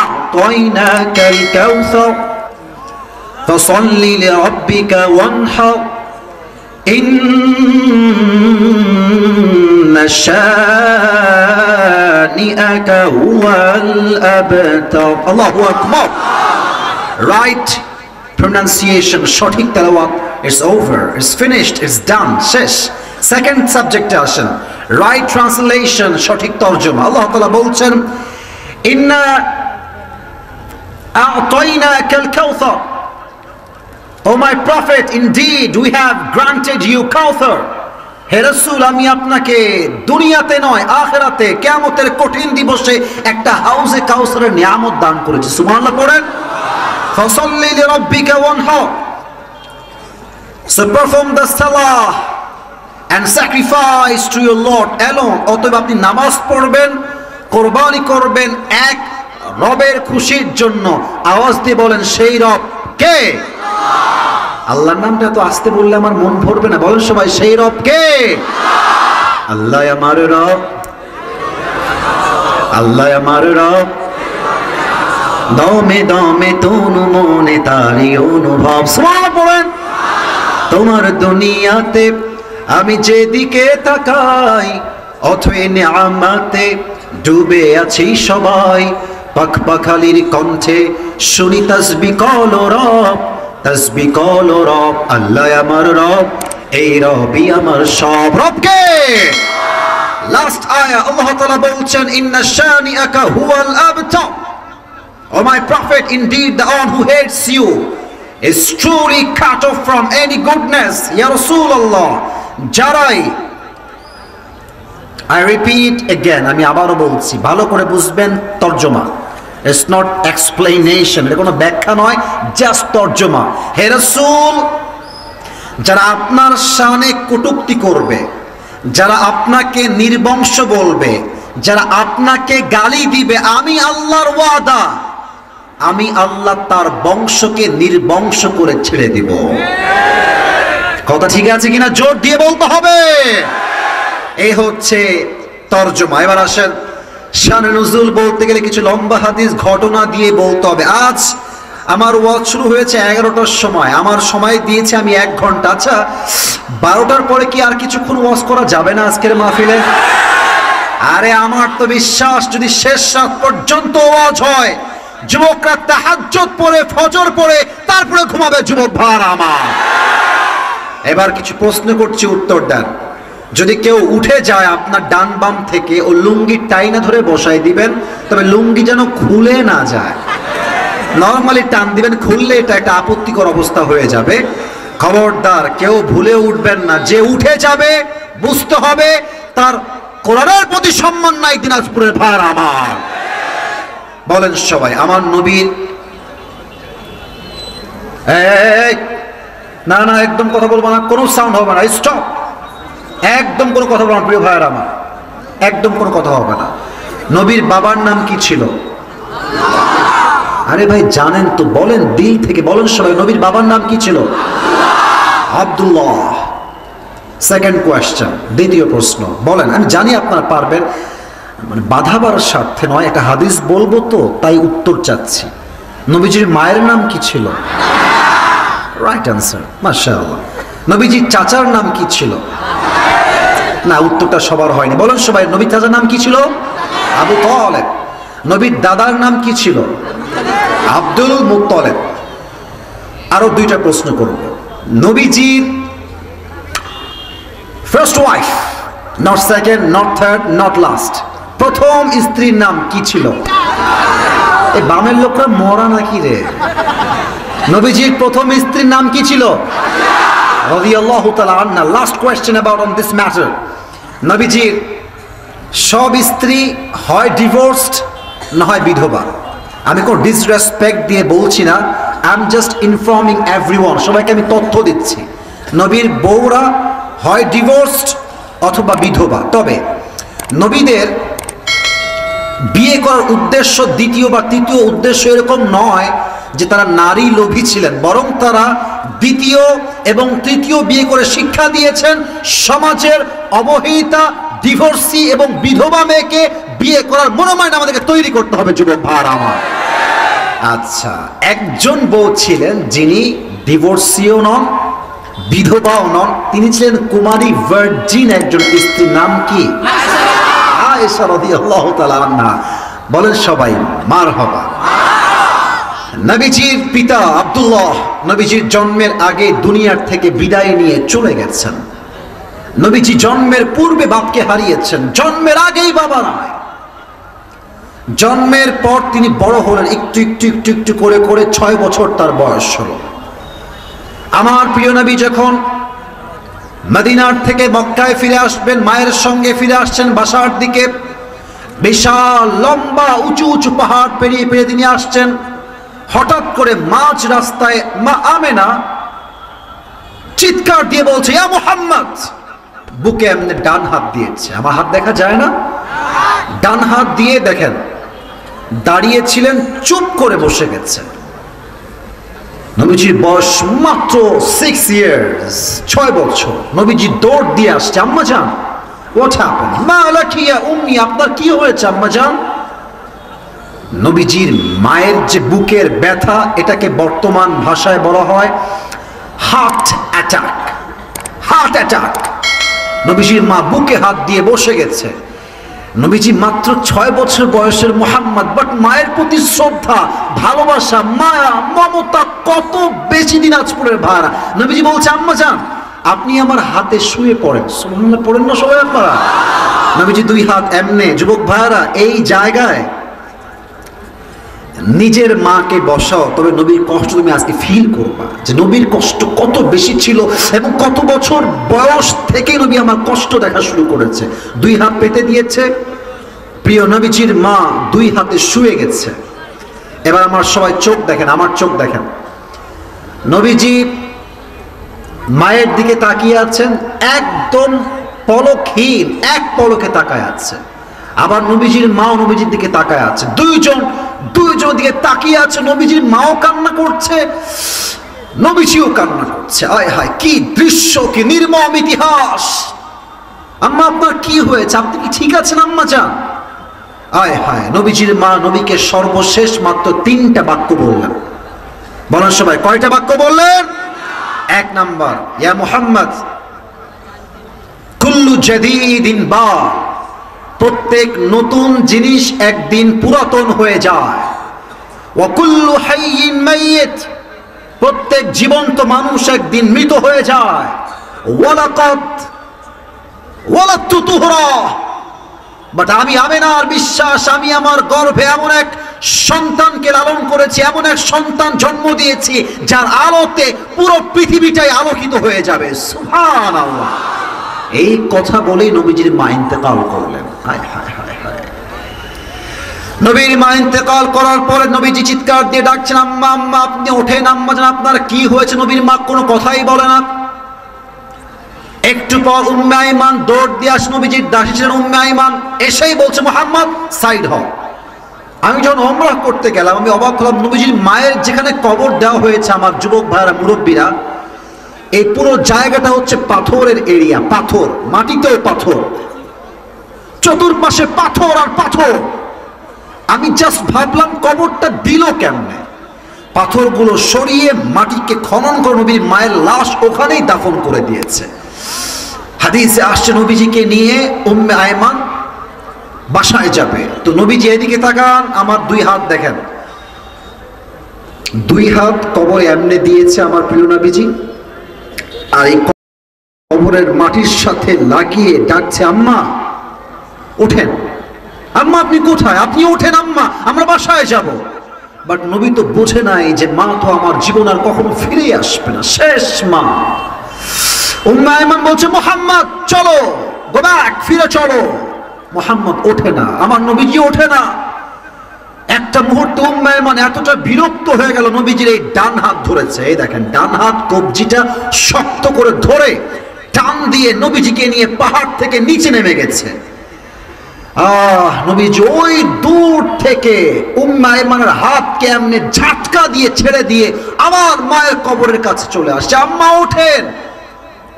আ'তাইনাকাল কাউসার ফাসাল্লি লিরাব্বিকা ওয়ানহার ইন্না শানিআকা হুয়াল আবতার। আল্লাহু আকবার। রাইট প্রনাউন্সিয়েশন, সঠিক তেলাওয়াত, it's over, it's finished, it's done, শেষ। সেকেন্ড সাবজেক্টে আসেন, রাইট ট্রান্সলেশন, সঠিক তরজমা। আল্লাহ তাআলা বলছেন, ইন্না আ'তাইনাকাল কাউসার, O my prophet, indeed we have granted you Kauthar. হে রাসূল, আমি আপনাকে দুনিয়াতে নয় আখিরাতে কিয়ামতের কঠিন দিবসে একটা হাউজে কাউসারের নিয়ামত দান করেছি। সুবহানাল্লাহ পড়েন। ফাসাল্লি লিরাব্বিকা ওয়ানহার, so perform the salah and sacrifice to your Lord alone. অতএব আপনি নামাজ পড়বেন, কোরবানি করবেন এক রবের খুশির জন্য। আওয়াজ দিয়ে বলেন সেই রব কে? আল্লাহর নামটা তো আস্তে বললে আমার মন ভরবে না। বলেন সবাই সেই রব কে? আল্লাহ আমার রব, আল্লাহ আমার রব, দমে দমে তনু মনে তারি অনুভব। সুবহানাল্লাহ পড়েন। তোমার দুনিয়াতে আমি যেদিকে তাকাই অথই নিয়ামতে ডুবে আছি সবাই। পাখপাখালির কণ্ঠে শুনি তাসবিহ করো রব, তাসবিহ করো রব, আল্লাহ আমার রব, এই রবই আমার সব। রবকে লাস্ট আয়া আল্লাহ তাআলা বলছেন, ইন্না শানিআকা হুয়াল আবতার, O my prophet, indeed the one who hates you is truly cut off from any goodness. Ya Rasulullah, যারাই, I repeat again, আমি আবারও বলছি, ভালো করে বুঝবেন তরজমা, it's not explanation, এটা কোনো ব্যাখ্যা নয়, জাস্ট তরজমা। হে রাসূল, যারা আপনার শানে কটূক্তি করবে, যারা আপনাকে নির্বংশ বলবে, যারা আপনাকে গালি দিবে, আমি আল্লাহর ওয়াদা, আমি আল্লাহ তার বংশকে নির্বংশ করে ছেড়ে দিব। কথা ঠিক আছে কিনা জোর দিয়ে বলতে হবে। এই হচ্ছে তরজমা। এবার আসেন, শানে নুজুল বলতে গেলে কিছু লম্বা হাদিস ঘটনা দিয়ে বলতে হবে। আজ আমার ওয়াজ শুরু হয়েছে 11টার সময়, আমার সময় দিয়েছে আমি 1 ঘন্টা। আচ্ছা, 12টার পরে কি আর কিছুক্ষণ ওয়াজ করা যাবে না আজকের মাহফিলে? আরে আমার তো বিশ্বাস, যদি শেষ রাত পর্যন্ত ওয়াজ হয়, যুবকরা তাহাজ্জুদ পড়ে, ফজর পড়ে, তারপরে ঘুমাবে যুবক ভাইরা আমার। এবার কিছু প্রশ্ন করছি, উত্তর দেন। যদি কেউ উঠে যায় আপনার ডান বাম থেকে, ও লুঙ্গি টাইনা ধরে বসাই দিবেন, তবে লুঙ্গি যেন খুলে না যায়। নরমালি টান দিবেন, খুললে এটা একটা আপত্তিকর অবস্থা হয়ে যাবে। খবরদার কেউ ভুলে উঠবেন না, যে উঠে যাবে বুঝতে হবে তার কোরআনের প্রতি সম্মান নাই। দিনাজপুরের ভাইরা আমার, বলেন সবাই আমার নবীর, না না একদম কথা বলবো না, কোনো সাউন্ড হবে না, স্টপ, একদম কোনো কথা বলবো না প্রিয় ভাইরা আমার, একদম কোনো কথা হবে না। নবীর বাবার নাম কি ছিল? আরে ভাই জানেন তো, বলেন দিল থেকে বলেন সবাই, নবীর বাবার নাম কি ছিল? আব্দুল্লাহ। সেকেন্ড কোয়েশ্চেন, দ্বিতীয় প্রশ্ন, বলেন, আমি জানি আপনারা পারবেন, মানে বাধাবার স্বার্থে নয়, একটা হাদিস বলবো তো তাই উত্তর চাচ্ছি। নবীজির মায়ের নাম কি ছিল? রাইট অ্যান্সার, মাশাআল্লাহ। নবীজির চাচার নাম কি ছিল? না, উত্তরটা সবার হয়নি, বলেন সবাই। নবীর চাচার নাম কি ছিল? আবু তালেব। নবীর দাদার নাম কি ছিল? Abdul Muttalib. আরো 2টা প্রশ্ন করব। নবীজির first wife, not second, not third, not last, প্রথম স্ত্রীর নাম কি ছিল? এই বামের লোকরা মরা নাকি রে? নবীজির প্রথম স্ত্রীর নাম কি ছিল? রাদিয়াল্লাহু তাআলা আনহা। Last question about on this matter. নবীজির সব স্ত্রী হয় ডিভোর্সড না হয় বিধবা। আমি কোনো ডিসরেসপেক্ট দিয়ে বলছি না, I am just informing everyone, সবাইকে আমি তথ্য দিচ্ছি। নবীর বউরা হয় ডিভোর্সড অথবা বিধবা। তবে নবীদের বিয়ে করার উদ্দেশ্য দ্বিতীয় বা তৃতীয় উদ্দেশ্য এরকম নয় যে তারা নারী লোভী ছিলেন, বরং তারা দ্বিতীয় এবং তৃতীয় বিয়ে করে শিক্ষা দিয়েছেন সমাজের অবহেলিতা, ডিভোর্সি এবং বিধবা মেয়েকে বিয়ে করার মনোমাইন্ড আমাদেরকে তৈরি করতে হবে যুবক ভাইরা আমার। আচ্ছা, একজন বউ ছিলেন যিনি ডিভোর্সিও নন, বিধবাও নন, তিনি ছিলেন কুমারী ভার্জিন একজন স্ত্রীর নাম কি? আয়েশা রাদিয়াল্লাহু তাআলা আনহা। বলেন সবাই মারহাবা। নবীজির পিতা আব্দুল্লাহ নবীজির জন্মের আগে দুনিয়ার থেকে বিদায় নিয়ে চলে গেছেন। নবীজি জন্মের পূর্বে বাপকে হারিয়েছেন, জন্মের আগেই বাবা নয়। জন্মের পর তিনি বড় হলেন, একটু একটু একটু একটু করে করে 6 বছর তার বয়স হলো। আমার প্রিয় নবী যখন মদিনার থেকে মক্কায় ফিরে আসবেন, মায়ের সঙ্গে ফিরে আসছেন বাসার দিকে, বিশাল লম্বা উঁচু উঁচু পাহাড় পেরিয়ে পেরিয়ে তিনি আসছেন। হঠাৎ করে মাঝ রাস্তায় মা আমেনা চিৎকার দিয়ে বলছে, ইয়া মুহাম্মদ। বুকে এমনি ডান হাত দিয়েছে, আমার হাত দেখা যায় না, ডান হাত দিয়ে দেখেন দাঁড়িয়েছিলেন, চুপ করে বসে গেছেন। নবীজির বয়স মাত্র 6 ইয়ার্স, 6 বছর। নবীজি দৌড় দিয়ে আসছে, আম্মা জান হোয়াট হ্যাপেন্ড, মা লাকি ইয়া উম্মি, আপনার কি হয়েছে আম্মা জান? নবীজির মায়ের যে বুকের ব্যথা, এটাকে বর্তমান ভাষায় বলা হয় হার্ট অ্যাটাক। Heart attack. নবীজির মা বুকে হাত দিয়ে বসে গেছে। নবীজি মাত্র 6 বছর বয়সের মুহাম্মদ, বাট মায়ের প্রতি শ্রদ্ধা, ভালোবাসা, মায়া, মমতা কত বেশি দিনাজপুরের ভাড়া। নবীজি বলছে, আম্মা জান আপনি আমার হাতে শুয়ে পড়েন। সুবহানাল্লাহ পড়েন না সবাই আপনারা? নবীজি 2 হাত এমনে, যুবক ভাইরা এই জায়গায় নিজের মাকে বসাও, তবে নবীর কষ্ট তুমি আজকে ফিল করবা, যে নবীর কষ্ট কত বেশি ছিল এবং কত বছর বয়স থেকে নবী আমার কষ্ট দেখা শুরু করেছে। 2 হাত পেতে দিয়েছে, প্রিয় নবীজির মা 2 হাতে শুয়ে গেছে। এবার আমার সবাই চোখ দেখেন, আমার চোখ দেখেন। নবীজি মায়ের দিকে তাকিয়ে আছেন, একদম পলকহীন, এক পলকে তাকায় আছে। আবার নবীজির মাও নবীজির দিকে তাকায় আছে, দুইজন দিকে তাকিয়ে আছে। নবীজির মাও কান্না করছে, নবীজিও কান্না করছে। আয় হায় কি দৃশ্য, কি নির্মম ইতিহাস। আম্মা আপনার কি হয়েছে, আপনি কি ঠিক আছেন আম্মা জান? আয় হায়, নবীজির মা নবীকে সর্বশেষ মাত্র 3টা বাক্য বললেন। বলেন সবাই, কয়টা বাক্য বললেন? 1 নাম্বার, ইয়া মুহাম্মদ কুল্লু জাদীদিন বা, প্রত্যেক নতুন জিনিস একদিন পুরাতন হয়ে যায়। ওয়া কুল্লু হাইয়িন মাইয়িত, প্রত্যেক জীবন্ত মানুষ একদিন মৃত হয়ে যায়। ওয়ালাকাদ ওয়ালাদতু তুহরা, বাট আমি আমিনার বিশ্বাস, আমি আমার গর্ভে এমন এক সন্তানকে লালন করেছি, এমন এক সন্তান জন্ম দিয়েছি যার আলোতে পুরো পৃথিবীটাই আলোকিত হয়ে যাবে। সুবহানাল্লাহ। এই কথা বলেই নবীজির মা ইন্তেকাল করলেন। হায় হায় হায় হায়। নবীর মা ইন্তেকাল করার পরে নবীজি চিৎকার দিয়ে ডাকছেন, আম্মা আম্মা আপনি ওঠেন, আম্মা জান আপনার কি হয়েছে? নবীর মা কোনো কথাই বলে না। একটু পর উম্মে আইমান দৌড় দিয়ে আসে, নবীজির দাসী ছিলেন উম্মে আইমান, এসেই বলছে, মুহাম্মদ সাইড হও। আমি যখন ওমরাহ করতে গেলাম আমি অবাক হলাম, নবীজির মায়ের যেখানে কবর দেওয়া হয়েছে, আমার যুবক ভাইরা মুরব্বীরা, এই পুরো জায়গাটা হচ্ছে পাথরের এরিয়া, পাথর, মাটিতেও পাথর, চতুর্পাশে পাথর আর পাথর। আমি জাস্ট ভাবলাম কবরটা দিল কেমনে। পাথরগুলো সরিয়ে মাটিকে খনন করে নবীর মায়ের লাশ ওখানেই দাফন করে দিয়েছে। হাদিসে আসছে নবীজিকে নিয়ে উম্মে আয়মান বাসায় যাবে, তো নবীজি এদিকে তাকান, আমার 2 হাত দেখেন, 2 হাত কবরে এমনে দিয়েছে আমার প্রিয় নবীজি, আর এই কবরের মাটির সাথে লাগিয়ে ডাকছে, আম্মা ওঠেন, আম্মা আপনি কোথায়, আপনি ওঠেন আম্মা, আমরা বাসায় যাব। বাট নবী তো বোঝে নাই যে মা তো আমার জীবন আর কখনো ফিরে আসবে না, শেষ মা। উম্মে আয়মান বলছে, মুহাম্মদ চলো, গো ব্যাক, ফিরে চলো। মুহাম্মদ ওঠে না, আমার নবীজি ওঠে না। একটা মুহূর্তে উম্মে আয়মান এতটা বিরক্ত হয়ে গেল, নবীজির এই ডান হাত ধরেছে, এই দেখেন ডান হাত কবজিটা শক্ত করে ধরে টান দিয়ে নবীজিকে নিয়ে পাহাড় থেকে নিচে নেমে গেছে। নবীজি ওই দূর থেকে উম্মে আয়মানের হাতকে এমনি ঝাটকা দিয়ে ছেড়ে দিয়ে আমার মায়ের কবরের কাছে চলে আসছে, আম্মা ওঠেন,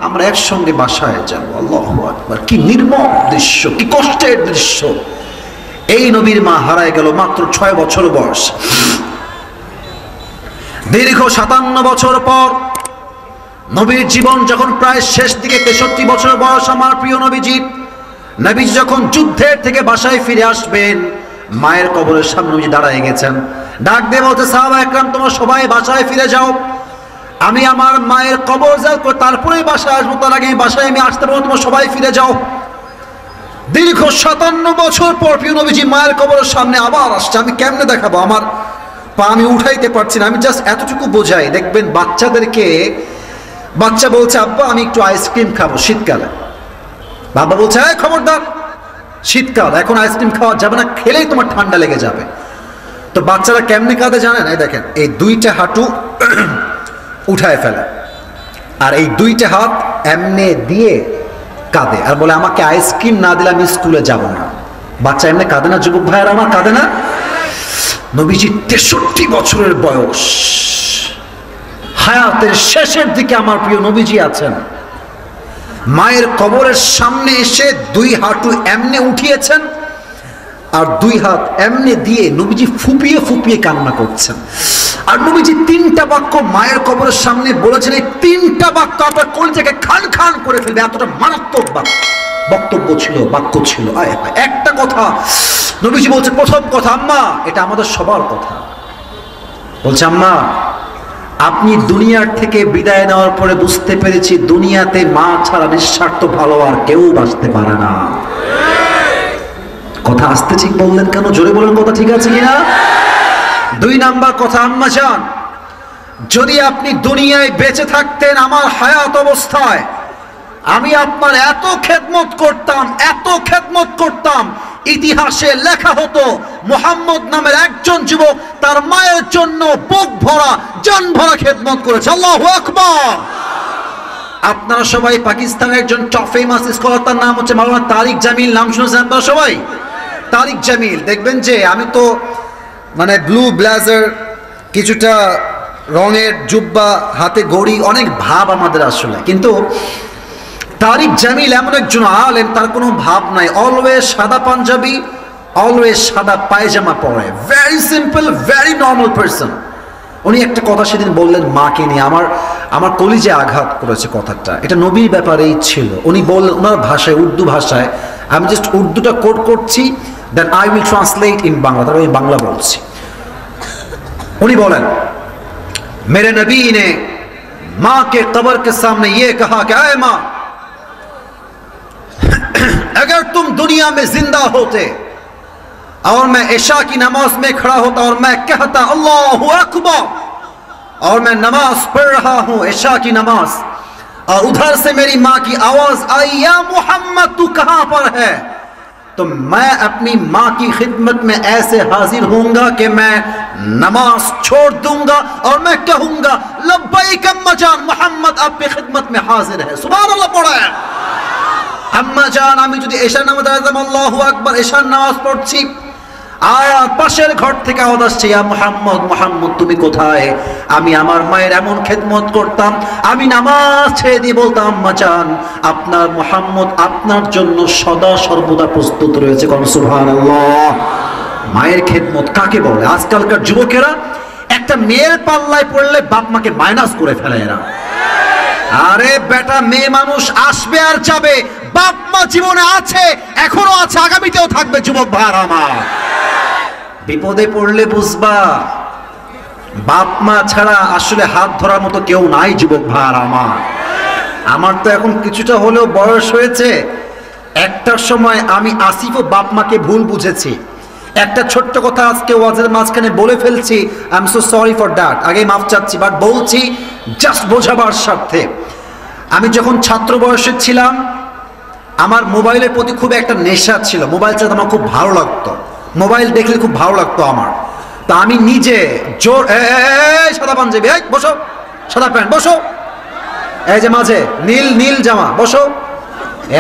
আমরা একসঙ্গে বাসায় যাব। আল্লাহু আকবার, কি নির্মম দৃশ্য, কি কষ্টের দৃশ্য। এই নবীর মা হারায় গেল মাত্র 6 বছর বয়স। দীর্ঘ 57 বছর পর নবীর জীবন যখন প্রায় শেষ দিকে, 63 বছর বয়স আমার প্রিয় নবীজি যখন যুদ্ধের থেকে বাসায় ফিরে আসবেন, মায়ের কবরের সামনে নবীজি দাঁড়ায় গেছেন। ডাক দিয়ে বলতে, সাহাবা একরাম তোমরা সবাই বাসায় ফিরে যাও, আমি আমার মায়ের কবর যাও তারপরেই বাসায় আসবো, তার আগে বাসায় আমি আসতে পারবো, তোমরা সবাই ফিরে যাও। দীর্ঘ 57 বছর পর প্রিয় নবীজি মায়ের কবরের সামনে আবার আসছে। আমি কেমনে দেখাবো, আমার পা আমি উঠাইতে পারছি না, আমি জাস্ট এতটুকু বোঝাই। দেখবেন বাচ্চাদেরকে, বাচ্চা বলছে আব্বা আমি একটু আইসক্রিম খাবো শীতকালে, বাবা বলছে এই খবরদার, শীতকাল এখন আইসক্রিম খাওয়া যাবে না, খেলেই তোমার ঠান্ডা লেগে যাবে। তো বাচ্চারা কেমনে কাঁদে জানেন? এই দেখেন, এই 2টা হাঁটু উঠায় ফেলে আর এই 2টা হাত এমনে দিয়ে কাঁদে আর বলে আমাকে আইসক্রিম না দিলে আমি স্কুলে যাব না। বাচ্চা এমনি কাঁদে না যুবক ভাইয়ের আমার, কাঁদে না? নবীজি 63 বছরের বয়স, হায়াতের শেষের দিকে আমার প্রিয় নবীজি আছেন, মায়ের কবরের সামনে এসে 2 হাঁটু এমনে উঠিয়েছেন আর 2 হাত এমনে দিয়ে নবীজি ফুপিয়ে ফুপিয়ে কান্না করছেন। আর নবীজি 3টা বাক্য মায়ের কবরের সামনে বলেছেন, এই 3টা বাক্য আপনার কলিজাকে খান খান করে ফেলবে, এতটা মারাত্মক বাক্য। বক্তব্য ছিল, বাক্য ছিল। একটা কথা নবীজি বলছে, প্রথম কথা, আম্মা এটা আমাদের সবার কথা, বলছে আম্মা আপনি দুনিয়ার থেকে বিদায় নেওয়ার পরে বুঝতে পেরেছি দুনিয়াতে মা ছাড়া নিঃস্বার্থ ভালো আর কেউ বাঁচতে পারে না। কথা আসতে ঠিক বললেন কেন? জোরে বলেন, কথা ঠিক আছে কিনা? 2 নাম্বার কথা, আম্মা জান যদি আপনি দুনিয়ায় বেঁচে থাকতেন আমার হায়াত অবস্থায়, আমি আপনার এত খেদমত করতাম, এত খেদমত করতাম, ইতিহাসে লেখা হতো মুহাম্মদ নামের একজন যুবক তার মায়ের জন্য বুক ভরা জান ভরা খেদমত করেছে। আল্লাহু আকবার। আপনারা সবাই পাকিস্তানের একজন টপ ফেমাস স্কলার, তার নাম হচ্ছে মাওলানা তারিক জামিল, নাম শুনেছেন আপনারা সবাই? তারিক জামিল, দেখবেন যে আমি তো মানে ব্লু ব্লেজার, কিছুটা রঙের জুব্বা, হাতে ঘড়ি, অনেক ভাব আমাদের আসলে, কিন্তু তারিক জামিল এমন একজন আলেম, তার কোনো ভাব নাই, অলওয়েজ সাদা পাঞ্জাবি, অলওয়েজ সাদা পায়জামা পরে, very simple, very normal person. উনি একটা কথা সেদিন বললেন মাকে নিয়ে, আমার কলিজে আঘাত করেছে কথাটা। এটা নবীর ব্যাপারেই ছিল। উনি বললেন ওনার ভাষায়, উর্দু ভাষায়, আমি জাস্ট উর্দুটা কোট করছি, then I will translate in Bangla, তারপর আমি বাংলা বলছি। उन्हीं बोला मेरे नबी ने माँ के कब्र के सामने ये कहा कि ऐ माँ अगर तुम दुनिया में जिंदा होते और मैं इशा की नमाज में खड़ा होता और मैं कहता अल्लाहु अकबर और मैं नमाज पढ़ रहा हूँ इशा की नमाज, और उधर से मेरी माँ की आवाज आई या मोहम्मद तू कहां पर है, तो मैं अपनी माँ की खिदमत में ऐसे हाजिर होऊंगा कि मैं नमाज छोड़ दूंगा और मैं कहूंगा लब्बैक अम्मा जान, मोहम्मद आपकी खिदमत में हाजिर है। सुभान अल्लाह पढ़ा है। अम्मा जान আমি যদি এশার নামাজ আদাম আল্লাহু আকবার, এশার নামাজ পড়ছি, আর পাশের ঘর থেকে আওয়াজ আসছে ইয়া মুহাম্মদ, মুহাম্মদ তুমি কোথায়? আমি আমার মায়ের এমন খেদমত করতাম, আমি নামাজ ছেড়ে দিয়ে বলতাম আম্মা জান আপনার মুহাম্মদ আপনার জন্য সদা সর্বদা প্রস্তুত রয়েছে। কোন সুবহানাল্লাহ। মায়ের খেদমত কাকে বলে? আজকালকার যুবকেরা একটা মেয়ের পাল্লায় পড়লে বাপ মাকে মাইনাস করে ফেলে এরা। আরে বেটা, মেয়ে মানুষ আসবে আর যাবে, বাপ মা জীবনে আছে, এখনো আছে, আগামীতেও থাকবে। যুবক ভাইরা আমার, বিপদে পড়লে বুঝবা বাপ মা ছাড়া আসলে হাত ধরার মতো কেউ নাই। যুবক ভাইরা আমার তো এখন কিছুটা হলেও বয়স হয়েছে, একটার সময় আমি আসিফ ও বাপ মাকে ভুল বুঝেছি। একটা ছোট্ট কথা আজকে ওয়াজের মাঝখানে বলে ফেলছি, I am so sorry for that, আগে মাফ চাচ্ছি, বাট বলছি জাস্ট বোঝাবার স্বার্থে। আমি যখন ছাত্র বয়সে ছিলাম আমার মোবাইলের প্রতি খুব একটা নেশা ছিল, মোবাইল চালাতে আমার খুব ভালো লাগতো, মোবাইল দেখলে খুব ভালো লাগতো আমার। তা আমি নিজে জোর সাদা পাঞ্জাবি, বসো, সাদা প্যান্ট বসো, এই যে মাঝে নীল নীল জামা বসো,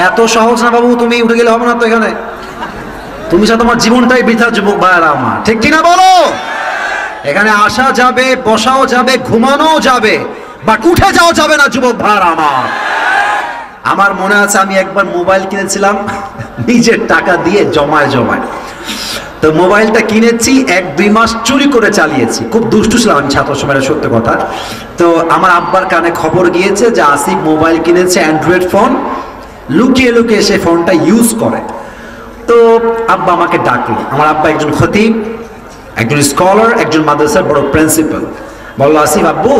এত সহজ না বাবু, তুমি উঠে গেলে হবে না তো এখানে, তুমি সাথে তোমার জীবনটাই বৃথা। যুবক ভাইরা আমার, ঠিক কিনা বলো? এখানে আসা যাবে, বসাও যাবে, ঘুমানোও যাবে, বাট উঠে যাওয়া যাবে না। যুবক ভাইরা আমার মনে আছে আমি একবার মোবাইল কিনেছিলাম নিজের টাকা দিয়ে জমায় জমায়। তো মোবাইলটা কিনেছি 1-2 মাস চুরি করে চালিয়েছি, খুব দুষ্টু ছিলাম আমি ছাত্র সময়ের, সত্য কথা। তো আমার আব্বার কানে খবর গিয়েছে যে আসিফ মোবাইল কিনেছে, অ্যান্ড্রয়েড ফোন, লুকিয়ে লুকিয়ে সে ফোনটা ইউজ করে। তো আব্বা আমাকে ডাকলো। আমার আব্বা একজন খতিব, একজন স্কলার, একজন মাদ্রাসার বড় প্রিন্সিপাল। বললো আসিফ আব্বু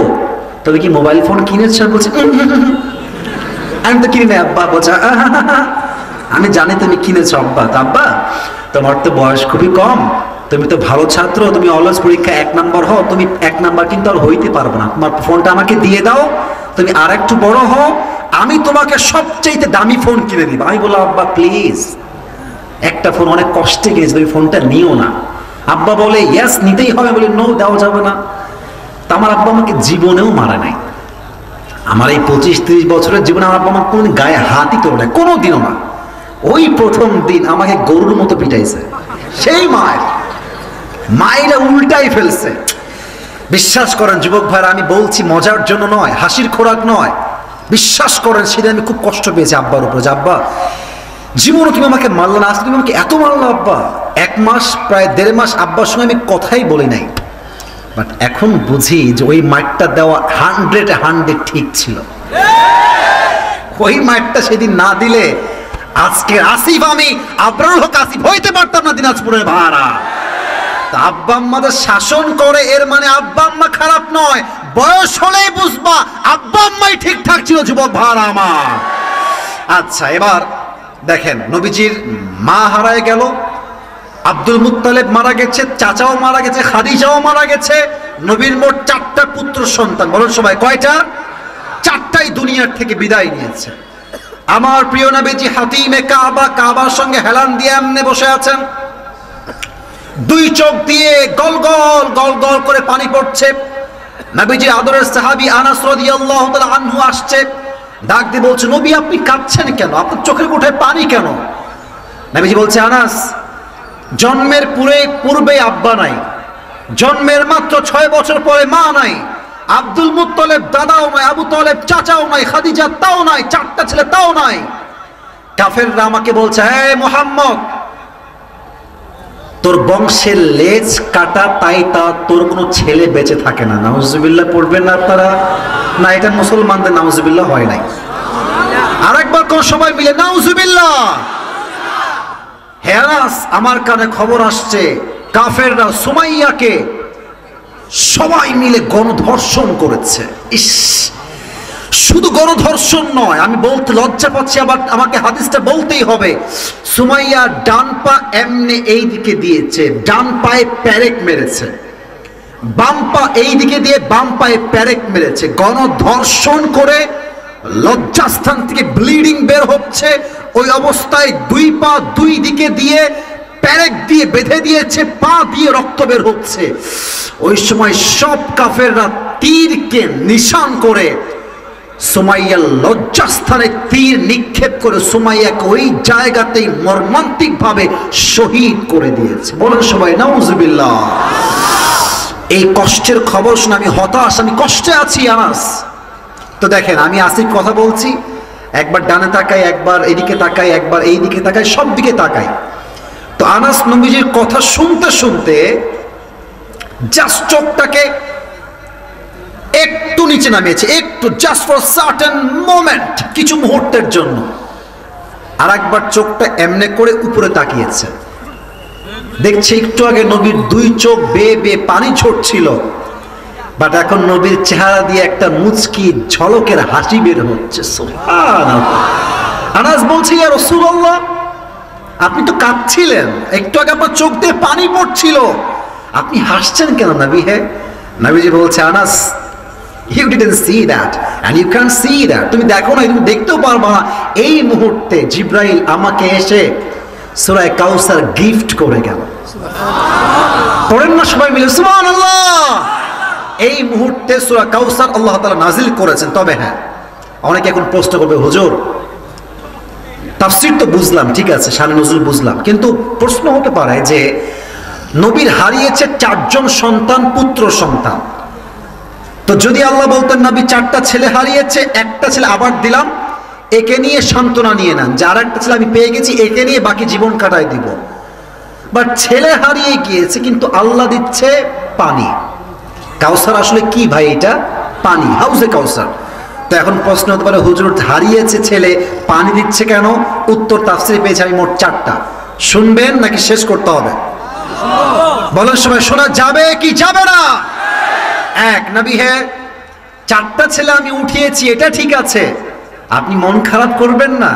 তুমি কি মোবাইল ফোন কিনেছ? বলছে আমি তো কিনি না আব্বা। বলছে আমি জানি তুমি কিনেছো আব্বা। তা আব্বা তোমার তো বয়স খুবই কম, তুমি তো ভালো ছাত্র, তুমি অলওয়েজ পরীক্ষা 1 নাম্বার হও, তুমি 1 নাম্বার কিন্তু আর হইতে পারবো না, তোমার ফোনটা আমাকে দিয়ে দাও, তুমি আর একটু বড় হও, আমি তোমাকে সবচেয়ে দামি ফোন কিনে দিব। আমি বললাম আব্বা প্লিজ, একটা ফোন অনেক কষ্টে কিনেছি, তুমি ফোনটা নিও না। আব্বা বলে ইয়েস নিতেই হবে, বলে নো দেওয়া যাবে না। তা আমার আব্বা আমাকে জীবনেও মারে নাই। আমার এই 25-30 বছরের জীবনে আমার আব্বা আমার কোনোদিন গায়ে হাতই তোলে না, কোনোদিনও না। ওই প্রথম দিন আমাকে গরুর মতো পিটাইছে, সেই মায়েরা উল্টাই ফেলছে। বিশ্বাস করেন যুবক ভাইরা, আমি বলছি মজার জন্য নয়, হাসির খোরাক নয়, বিশ্বাস করেন সেদিন আমি খুব কষ্ট পেয়েছি আব্বার উপরে। যে আব্বা জীবনে তুমি আমাকে মারলে না, আজকে তুমি আমাকে এত মারলো আব্বা। 1 মাস প্রায় 1.5 মাস আব্বার সঙ্গে আমি কথাই বলি নাই, বাট এখন বুঝি যে ওই মাইটটা দেওয়া 100 ঠিক ছিল। ওই মাইটটা সেদিন না দিলে আজকে আসিফ আমি আবরারুল হক আসিফ হইতে পারতাম না দিনাজপুরের ভাড়া। আব্বা আম্মাদের শাসন করে এর মানে আব্বা আম্মা খারাপ নয়, বয়স হলেই বুঝবা আব্বা আম্মাই ঠিকঠাক ছিল যুবক ভাড়া আমার। আচ্ছা, এবার দেখেন নবীজির মা হারায় গেল, আব্দুল মুত্তালিব মারা গেছে, চাচাও মারা গেছে, খাদিজাও মারা গেছে। নবীর মোট 4টা পুত্র সন্তান। বলুন সবাই কয়টা? 4টাই দুনিয়ার থেকে বিদায় নিয়েছে। আমার প্রিয় নবীজি হাতিমে কাবা, কাবার সঙ্গে হেলান দিয়ে এমনে বসে আছেন, 2 চোখ দিয়ে গল গল গল গল করে পানি পড়ছে। নবীজি আদরের সাহাবী আনাস রাদিয়াল্লাহু তাআলা আনহু আসছে, ডাক দিয়ে বলছে, নবী আপনি কাঁদছেন কেন? আপনার চোখের কোঠায় পানি কেন? নবীজি বলছে, আনাস, জন্মের পূর্বে আব্বা নাই, জন্মের মাত্র 6 বছর পরে মা নাই, আব্দুল মুত্তালিব দাদাও নাই, আবু তালেব চাচাও নাই, খাদিজা তাও নাই, 4টা ছেলে তাও নাই। কাফেররা আমাকে বলছে, হে মুহাম্মদ, তোর বংশের লেজ কাটা, তাই তা তোর কোনো ছেলে বেঁচে থাকে না। নাউজুবিল্লাহ পড়বেন না আপনারা? না, এটা মুসলমানদের নাউজুবিল্লাহ হয় নাই। আরেকবার কোন সবাই মিলে নাউজুবিল্লাহ। হে আনাস, আমার কানে খবর আসছে কাফেররা সুমাইয়াকে সবাই মিলে গণধর্ষণ করেছে। ইস, শুধু গণধর্ষণ নয়, আমি বলতে লজ্জা পাচ্ছি, আবার আমাকে হাদিসটা বলতেই হবে। সুমাইয়া ডান পা এমনি এই দিকে দিয়েছে, ডান পায়ে প্যারেক মেরেছে, বাম পা এই দিকে দিয়ে বাম পায়ে প্যারেক মেরেছে। গণধর্ষণ করে লজ্জাস্থান থেকে ব্লিডিং বের হচ্ছে, ওই অবস্থায় 2 পা 2 দিকে দিয়ে প্যারেক দিয়ে বেঁধে দিয়েছে, পা দিয়ে রক্ত বের হচ্ছে। ওই সময় সব কাফেররা তীরকে নিশান করে সুমাইয়ার লজ্জাস্থানে তীর নিক্ষেপ করে সুমাইয়াকে ওই জায়গাতেই মর্মান্তিক ভাবে শহীদ করে দিয়েছে। বলেন সবাই নাউজুবিল্লাহ। এই কষ্টের খবর শুনে আমি হতাশ, আমি কষ্টে আছি আনাস। তো দেখেন, আমি আসিফ কথা বলছি, একবার ডানে তাকাই, একবার এদিকে তাকাই, একবার এই দিকে তাকাই, সব দিকে তাকাই। তো আনাস নবীজির কথা শুনতে শুনতে জাস্ট চোখটাকে একটু নিচে নামিয়েছে, একটু, জাস্ট ফর সার্টেন মোমেন্ট, কিছু মুহূর্তের জন্য। আর একবার চোখটা এমনে করে উপরে তাকিয়েছে, দেখছে একটু আগে নবীর 2 চোখ বেয়ে বেয়ে পানি ঝরছিল, বাট এখন নবীর চেহারা দিয়ে একটা মুচকি ঝলকের হাসি বের হচ্ছে। সুবহানাল্লাহ। আনাস বলছে, ইয়া রাসূলুল্লাহ, আপনি তো কাঁদছিলেন, একটু আগে আপনার চোখ দিয়ে পানি পড়ছিল, আপনি হাসছেন কেন নবী? হে, নবীজি বলছে, Anas, you didn't see that and you can't see that, তুমি দেখো না, তুমি দেখতেও পারবা না। এই মুহূর্তে জিব্রাইল আমাকে এসে সূরা কাউসার গিফট করে গেল। পড়েন না সবাই মিলে সুবহানাল্লাহ। এই মুহূর্তে সূরা কাউসার আল্লাহ তাআলা নাজিল করেছেন। তবে হ্যাঁ, অনেকে এখন প্রশ্ন করবে, হুজুর তাফসীর তো বুঝলাম, ঠিক আছে, শানে নজুল বুঝলাম, কিন্তু প্রশ্ন হতে পারে যে নবীর হারিয়েছে 4 জন সন্তান, পুত্র সন্তান, তো যদি আল্লাহ বলতেন নবী 4টা ছেলে হারিয়েছে, একটা ছেলে আবার দিলাম, একে নিয়ে সান্ত্বনা নিয়ে নেন, যার একটা ছেলে আমি পেয়ে গেছি, একে নিয়ে বাকি জীবন কাটাই দিব। বাট ছেলে হারিয়ে গিয়েছে, কিন্তু আল্লাহ দিচ্ছে পানি। কাউসার আসলে কি ভাই? এটা পানি, হাউজে কাউসার। তো এখন প্রশ্ন হতে পারে, হুজুর হারিয়েছে ছেলে, পানি দিচ্ছে কেন? উত্তর তাফসীরে পেয়েছি আমি মোট 4টা। শুনবেন নাকি শেষ করতে হবে? বলেন সবাই, শোনা যাবে কি যাবে না? এক, নবী হে, 4টা ছেলে আমি উঠিয়েছি, এটা ঠিক আছে, আপনি মন খারাপ করবেন না।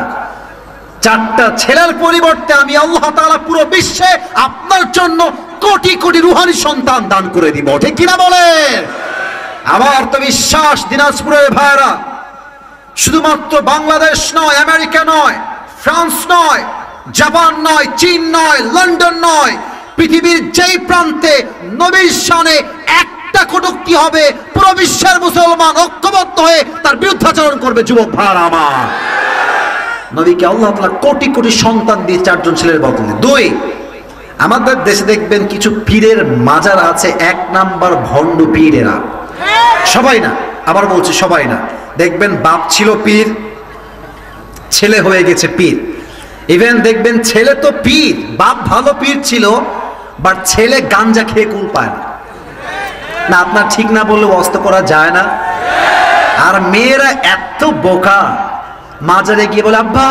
4টা ছেলের পরিবর্তে আমি আল্লাহ তাআলা পুরো বিশ্বে আপনার জন্য কোটি কোটি রুহানি সন্তান দান করে দিব, ঠিক কিনা বলেন? আমার তো বিশ্বাস, দিনাজপুরের ভাইরা, শুধুমাত্র বাংলাদেশ নয়, আমেরিকা নয়, ফ্রান্স নয়, জাপান নয়, চীন নয়, লন্ডন নয়, পৃথিবীর যেই প্রান্তে নবীর শানে একটা কটূক্তি হবে, পুরো বিশ্বের মুসলমান ঐক্যবদ্ধ হয়ে তার বিরুদ্ধাচরণ করবে। যুবক ভাইরা আমার, নবীকে আল্লাহ তাআলা কোটি কোটি সন্তান দিয়ে 4 জন ছেলের বদলে। 2, আমাদের দেশে দেখবেন কিছু পীরের মাজার আছে, 1 নাম্বার ভণ্ড পীরেরা। সবাই না, আবার বলছি সবাই না, দেখবেন বাপ ছিল পীর, ছেলে হয়ে গেছে পীর। ইভেন দেখবেন ছেলে তো পীর, বাপ ভালো পীর ছিল, বাট ছেলে গাঞ্জা খেয়ে কুল পায় না। না, আপনার ঠিক না বললে ওয়াস্ত করা যায় না। আর মেয়েরা এত বোকা, মাজারে গিয়ে বলে, আব্বা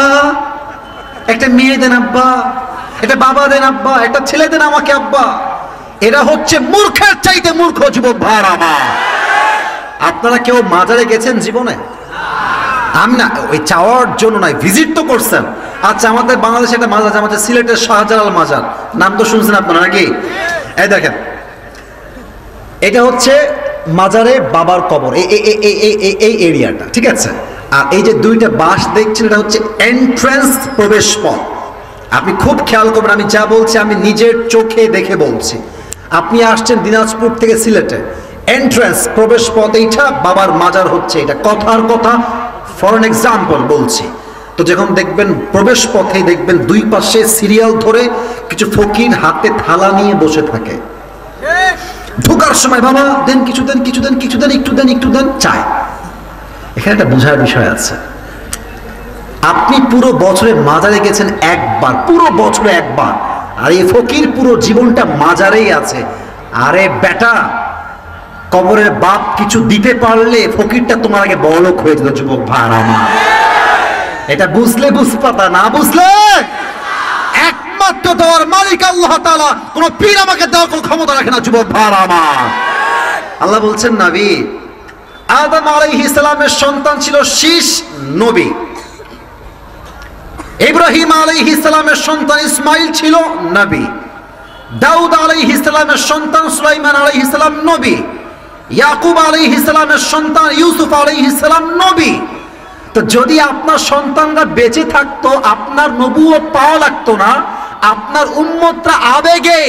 একটা মেয়ে দেন আব্বা, একটা বাবা দেন আব্বা, একটা ছেলে দেন আমাকে আব্বা। এরা হচ্ছে মূর্খের চাইতে মূর্খ যুবক ভাইরা আমার। আপনারা কেউ মাজারে গেছেন জীবনে? আমি না ওই চাওয়ার জন্য নয়, ভিজিট তো করছেন। আচ্ছা, আমাদের বাংলাদেশে একটা মাজার আছে, আমাদের সিলেটের শাহজালাল মাজার, নাম তো শুনছেন আপনারা নাকি? এই দেখেন, এটা হচ্ছে মাজারে বাবার কবর, এই এরিয়াটা, ঠিক আছে? আর এই যে দুইটা বাঁশ দেখছেন, এটা হচ্ছে এন্ট্রান্স, প্রবেশ পথ। আপনি খুব খেয়াল করবেন, আমি যা বলছি আমি নিজের চোখে দেখে বলছি। আপনি আসছেন দিনাজপুর থেকে সিলেটে, এন্ট্রান্স, প্রবেশ পথ এইটা, বাবার মাজার হচ্ছে এটা। কথার কথা, ফর এন এক্সাম্পল বলছি। তো যখন দেখবেন প্রবেশ পথে দেখবেন দুই পাশে সিরিয়াল ধরে কিছু ফকির হাতে থালা নিয়ে বসে থাকে। ঢোকার সময় বাবা দেন, কিছু দেন, কিছু দেন, কিছু দেন, একটু দেন, একটু দেন, চায়। এখানে একটা বোঝার বিষয় আছে। আপনি পুরো বছরে মাজারে গেছেন একবার, পুরো বছরে একবার, আর এই ফকির পুরো জীবনটা মাজারেই আছে। আরে বেটা, কবরের বাপ কিছু দিতে পারলে ফকিরটা তোমার আগে বড়লোক হয়ে যেত যুবক ভাইরা আমার। এটা বুঝলে বুঝপাতা, না বুঝলে একমাত্র দেওয়ার মালিক আল্লাহ তাআলা। কোন পীর আমাকে দেওয়ার কোনো ক্ষমতা রাখে না যুবক ভাইরা আমার। আল্লাহ বলছেন, নবী আদম আলাইহিস সালামের সন্তান ছিল শীষ নবী, ইব্রাহিম আলাইহিস সালামের সন্তান ইসমাইল ছিল নবী, দাউদ আলাইহিস সালামের সন্তান সুলাইমান আলাইহিস সালাম নবী, ইয়াকুব আলাইহিস সালামের সন্তান ইউসুফ আলাইহিস সালাম নবী। তো যদি আপনার সন্তানরা বেঁচে থাকতো, আপনার নবুয়ত পাওয়া লাগতো না। আপনার উম্মতরা আবেগে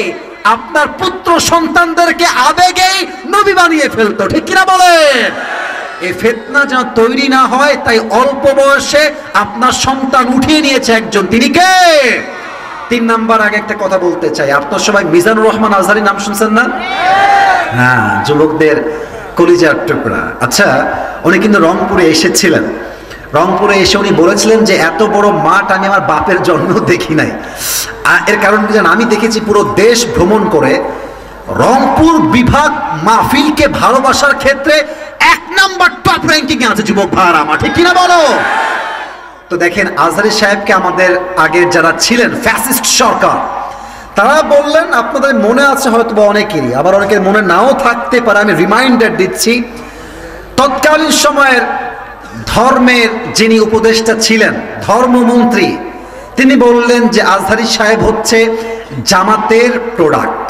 আপনার পুত্র সন্তানদেরকে আবেগেই নবী বানিয়ে ফেলতো, ঠিক কিনা বলেন? এই ফিতনা যেন তৈরি না হয়, তাই অল্প বয়সে আপনার সন্তান উঠিয়ে নিয়েছে একজন, তিনি কে? 3 নাম্বার আগে একটা কথা বলতে চাই। আপনার সবাই মিজানুর রহমান আজহারী নাম শুনছেন না? হ্যাঁ, যুবকদের কলিজার টুকরা। আচ্ছা, উনি কিন্তু রংপুরে এসেছিলেন। রংপুরে এসে উনি বলেছিলেন যে এত বড় মাঠ আমি আমার বাপের জন্ম দেখি নাই। এর কারণ কি জানেন? আমি দেখেছি পুরো দেশ ভ্রমণ করে রংপুর বিভাগ মাহফিলকে ভালোবাসার ক্ষেত্রে 1 নাম্বার টপ র্যাঙ্কিং এ আছে যুবক ভাইরা আমার, ঠিক কিনা বলো? তো দেখেন, আজহারী সাহেবকে আমাদের আগের যারা ছিলেন ফ্যাসিস্ট সরকার, তারা বললেন, আপনাদের মনে আছে হয়তো বা অনেকেরই, আবার অনেকের মনে নাও থাকতে পারে, আমি রিমাইন্ডার দিচ্ছি। তৎকালীন সময়ের ধর্মের যিনি উপদেষ্টা ছিলেন, ধর্মমন্ত্রী, তিনি বললেন যে আজহারী সাহেব হচ্ছে জামাতের প্রোডাক্ট।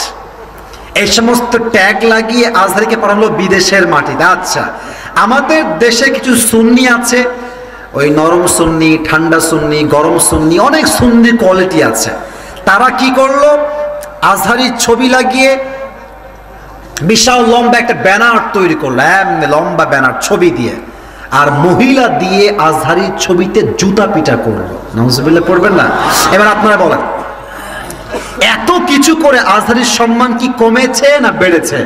এই সমস্ত ট্যাগ লাগিয়ে আজহারীকে পাঠালো বিদেশের মাটিতে। আচ্ছা, আমাদের দেশে কিছু সুন্নি আছে, ওই নরম সুন্নি, ঠান্ডা সুন্নি, গরম সুন্নি, অনেক সুন্নি কোয়ালিটি আছে। তারা কি করলো? আজহারীর ছবি লাগিয়ে বিশাল লম্বা একটা ব্যানার তৈরি করলো, লম্বা ব্যানার ছবি দিয়ে, আর মহিলা দিয়ে আজহারীর ছবিতে জুতা পিটা করলো। নাউজুবিল্লাহ পড়বেন না? এবার আপনারা বলেন, এত কিছু করে আজহারীর সম্মান কি কমেছে না বেড়েছে?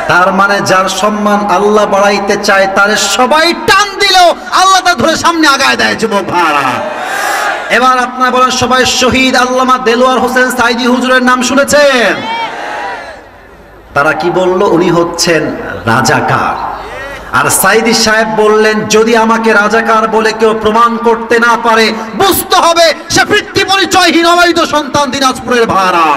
তার মানে যার সম্মান আল্লাহ বাড়াইতে চায় তার সবাই টান দিলেও আল্লাহ তা ধরে সামনে আগায় দেয় যুবক ভাইরা। এবার আপনারা বলেন, সবাই শহীদ আল্লামা দেলোয়ার হোসেন সাইদি হুজুরের নাম শুনেছেন? তারা কি বলল? উনি হচ্ছেন রাজাকার। আর সাইদি সাহেব বললেন, যদি আমাকে রাজাকার বলে কেউ প্রমাণ করতে না পারে, বুঝতে হবে সে পিতৃ পরিচয়হীন অবৈধ সন্তান দিনাজপুরের ভাড়া।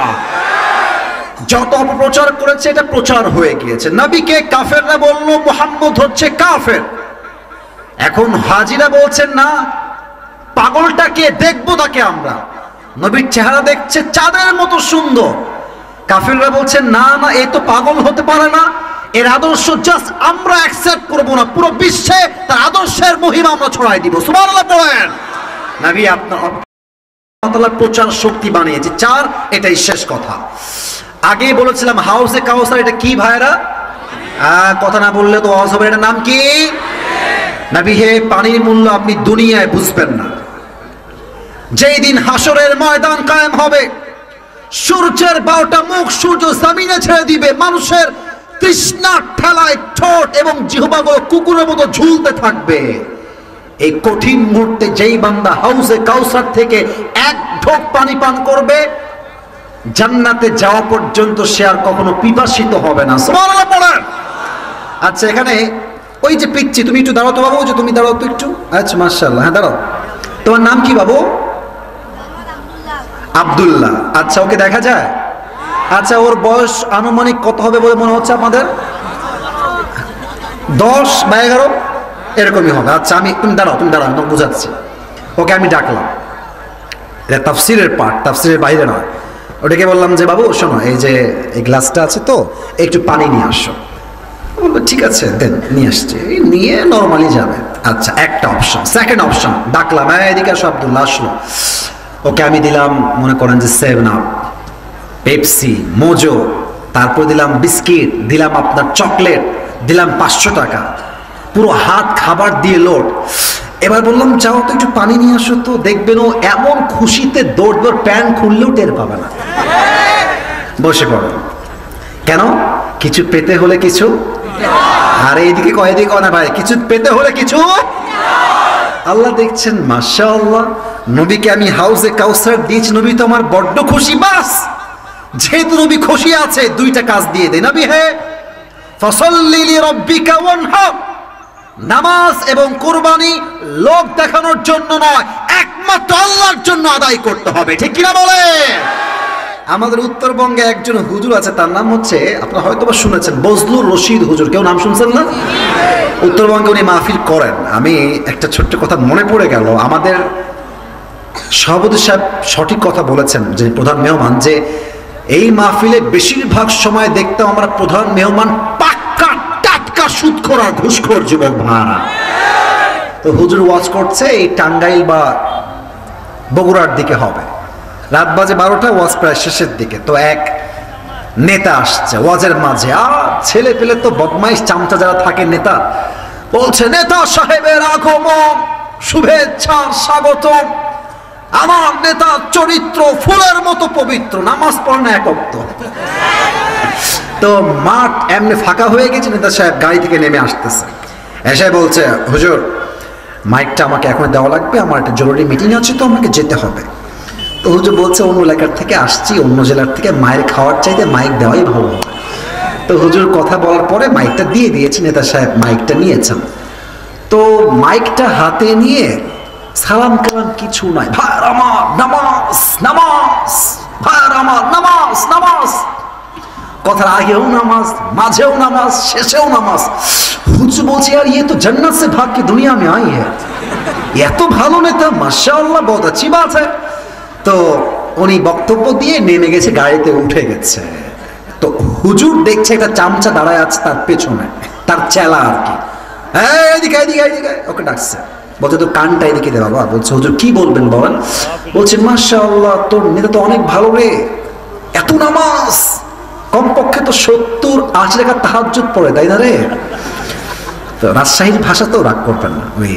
যত অপপ্রচার করেছে এটা প্রচার হয়ে গিয়েছে। নবীকে কাফেররা বলল মুহাম্মদ হচ্ছে কাফের। এখন হাজিরা বলছেন না, পাগলটাকে দেখবো তাকে আমরা। নবীর চেহারা দেখছে চাঁদের মতো সুন্দর। কাফেররা বলছেন না না, এ তো পাগল হতে পারে না, এর আদর্শ জাস্ট আমরা অ্যাকসেপ্ট করব না, পুরো বিশ্বে তার আদর্শের মহিমা আমরা ছড়াই দিব। সুবহানাল্লাহ পড়েন। নবী আপনার প্রচার শক্তি বানিয়েছে 4, এটাই শেষ কথা। আগে বলেছিলাম হাউসে কাউসার, এটা কি ভাইরা? কথা না বললে তো আওয়াজ হবে। এটার নাম কি? নবী হে, পানির মূল্য আপনি দুনিয়ায় বুঝবেন না। যেই দিন হাসরের ময়দান কায়েম হবে, সূর্যের 12টা মুখ সূর্য জমিনে ছেড়ে দিবে, মানুষের তৃষ্ণার ঠেলায় ঠোঁট এবং জিহ্বাগুলো কুকুরের মতো ঝুলতে থাকবে। এই কঠিন মুহূর্তে যেই বান্দা হাউসে কাউসার থেকে 1 ঢোক পানি পান করবে, জান্নাতে যাওয়া পর্যন্ত সে আর কখনো পিপাসিত হবে না। সুবহানাল্লাহ পড়েন। আচ্ছা, এখানে ওই যে পিচ্ছি, তুমি একটু দাঁড়াও তো বাবু, যে তুমি দাঁড়াও তো একটু। আচ্ছা, মাশাআল্লাহ, হ্যাঁ দাঁড়াও। তোমার নাম কি বাবু? আব্দুল্লাহ। আচ্ছা, ওকে দেখা যায়? আচ্ছা, ওর বয়স আনুমানিক কত হবে বলে মনে হচ্ছে আপনাদের? 10 বা 11 এরকমই হবে। আচ্ছা, তুমি দাঁড়াও, আমি তোমাকে বুঝাচ্ছি। ওকে আমি ডাকলাম, এটা তাফসিরের পার্ট, তাফসিরের বাইরে নয়। ওটাকে বললাম যে বাবু শোনো, এই যে এই গ্লাসটা আছে তো, একটু পানি নিয়ে আসো। বললো ঠিক আছে দেন, নিয়ে আসছে। নিয়ে নর্মালি যাবে। আচ্ছা, একটা অপশন। সেকেন্ড অপশন, ডাকলাম এদিকে আসো আব্দুল্লাহ। আসলো, ওকে আমি দিলাম মনে করেন যে 7 আপ, পেপসি, মোজো, তারপর দিলাম বিস্কিট, দিলাম আপনার চকলেট, দিলাম 500 টাকা, পুরো হাত খাবার দিয়ে লোড। এবার বললাম যাও তো একটু পানি নিয়ে আসো তো, দেখবেন ও এমন খুশিতে দৌড়, প্যান্ট খুললেও টের পাবে না। বসে পড়ো। কেন? কিছু পেতে হলে কিছু, আর এইদিকে কয়েদিকে কয় না ভাই, কিছু পেতে হলে কিছু। আল্লাহ দেখছেন মাশাআল্লাহ, নবীকে আমি হাউজে কাউসার দিয়েছি, নবী তো আমার বড্ড খুশি। বাস, যেহেতু নবী খুশি আছে, দুইটা কাজ দিয়ে দেয় নবী, হে ফাসাল্লি লিরাব্বিকা ওয়ানহার, নামাজ এবং কুরবানি লোক দেখানোর জন্য নয়, একমাত্র আল্লাহর জন্য আদায় করতে হবে। ঠিক কিনা বলে? আমাদের উত্তরবঙ্গে একজন হুজুর আছে, তার নাম হচ্ছে, আপনারা হয়তো বা শুনেছেন, বজলুর রশিদ হুজুর। কেউ নাম শুনছেন না? উত্তরবঙ্গে উনি মাহফিল করেন। আমি একটা ছোট্ট কথা মনে পড়ে গেল, আমাদের সভাপতি সাহেব সঠিক কথা বলেছেন, যে প্রধান মেহমান, যে এই মাহফিলে বেশিরভাগ সময় দেখতাম আমরা প্রধান মেহমান পাক্কা টাটকা সুদখোর আর ঘুষখোর যুবক ভাড়া। তো হুজুর ওয়াজ করছে এই টাঙ্গাইল বা বগুড়ার দিকে হবে, রাত বাজে 12টা, ওয়াজ প্রায় শেষের দিকে। তো এক নেতা আসছে ওয়াজের মাঝে, ছেলে পেলে তো বদমাইশ চামচা যারা থাকে, নেতা বলছে, নেতা সাহেবের আগমন, শুভেচ্ছা, স্বাগত। আমার নেতা চরিত্র ফুলের মতো পবিত্র, নামাজ পড়ে না এক ওয়াক্ত। তো মাঠ এমনি ফাঁকা হয়ে গেছে, নেতা সাহেব গাড়ি থেকে নেমে আসতেছে, এসে বলছে, হুজুর মাইকটা আমাকে এখন দেওয়া লাগবে, আমার একটা জরুরি মিটিং আছে, তো আমাকে যেতে হবে। তো হুজুর বলছে, অন্য এলাকার থেকে আসছি, অন্য জেলার থেকে, মায়ের খাওয়ার চাইতে মাইক দেওয়াই ভালো হবে। তো হুজুর কথা বলার পরে মাইকটা দিয়ে দিয়েছে, নেতা সাহেব মাইকটা নিয়েছেন। তো মাইকটা হাতে নিয়ে সালাম কালাম কিছু নাই, ভাইয়ের আমার নামাজ নামাজ, ভাইয়ের আমার নামাজ নামাজ, কথার আগেও নামাজ, মাঝেও নামাজ, শেষেও নামাজ। হুজুর বলছে, আর ये तो जन्नत से भाग के दुनिया में आई है। এত ভালো নেতা, মাশাআল্লাহ, বহুত अच्छी बात है। তো উনি বক্তব্য দিয়ে নেমে গেছে, গাড়িতে উঠে গেছে। তো হুজুর দেখছে একটা চামচা দাঁড়ায় আছে তার পেছনে, তার চেলা আর কি। এদিকে এদিকে এদিকে, ওকে ডাকছে, বলছে তোর কানটা এদিকে দে বাবা। বলছে হুজুর কি বলবেন বলেন। বলছে মাশাআল্লাহ, তোর নেতা তো অনেক ভালো রে, এত নামাজ, কমপক্ষে তো 70-80 টাকা তাহাজ্জুদ পড়ে, তাই না রে? তো রাজশাহীর ভাষা, তো রাগ করবেন না, ওই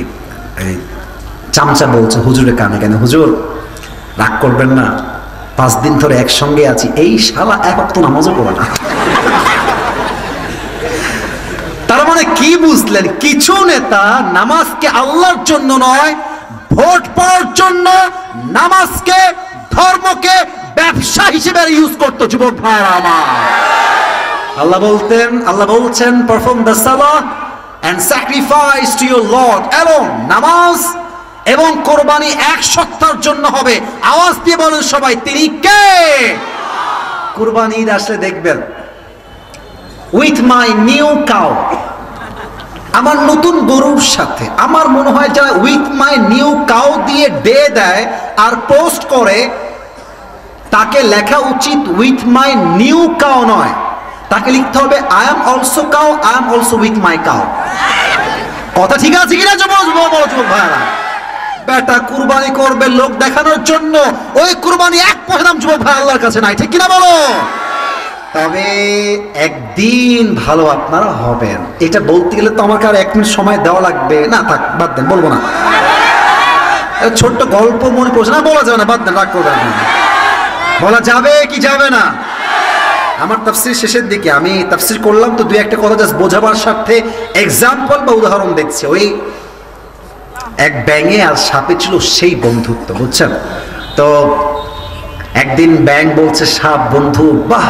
চামচা বলছে হুজুরের কানে কানে, হুজুর রাগ করবেন না, 5 দিন ধরে একসঙ্গে আছি, এই শালা এক ওয়াক্ত নামাজও পড়ে না। তার মানে কি বুঝলেন? কিছু নেতা নামাজকে আল্লাহর জন্য নয়, ভোট পাওয়ার জন্য নামাজকে, ধর্মকে ব্যবসা হিসেবে ইউজ করতো। যুবক ভাইরা আমার, আল্লাহ বলছেন, perform the salah and sacrifice to your lord alone. নামাজ এবং কোরবানি এক সত্তার জন্য হবে। আওয়াজ দিয়ে বলেন সবাই, তিনি কে? কুরবানি ঈদ আসলে দেখবেন, উইথ মাই নিউ কাউ, আমার নতুন গরুর সাথে। আমার মনে হয় যারা উইথ মাই নিউ কাউ দিয়ে ডে দেয় আর পোস্ট করে, তাকে লেখা উচিত উইথ মাই নিউ কাউ নয়, তাকে লিখতে হবে I am also cow, I am also with my cow. কথা ঠিক আছে কিনা যুবক ভাইরা? বেটা কুরবানি করবে লোক দেখানোর জন্য, ওই কুরবানি এক পয়সাম যুবক ভাই আল্লাহর কাছে নাই। ঠিক কিনা বলো? তবে একদিন ভালো আপনারা হবেন। এটা বলতে গেলে তো আমাকে আর 1 মিনিট সময় দেওয়া লাগবে। না থাক, বাদ দেন, বলবো না। ছোট্ট গল্প মনে পড়ছে না, বলা যাবে না, বাদ দেন, রাগ করবেন না। বলা যাবে কি যাবে না? আমার তাফসীর শেষের দিকে, আমি তাফসীর করলাম তো 2-1টা কথা জাস্ট বোঝাবার স্বার্থে এক্সাম্পল বা উদাহরণ দেখছি। ওই এক ব্যাঙে আর সাপে ছিল সেই বন্ধুত্ব, বুঝছেন তো? একদিন ব্যাঙ বলছে সাপ, বন্ধু বাহ,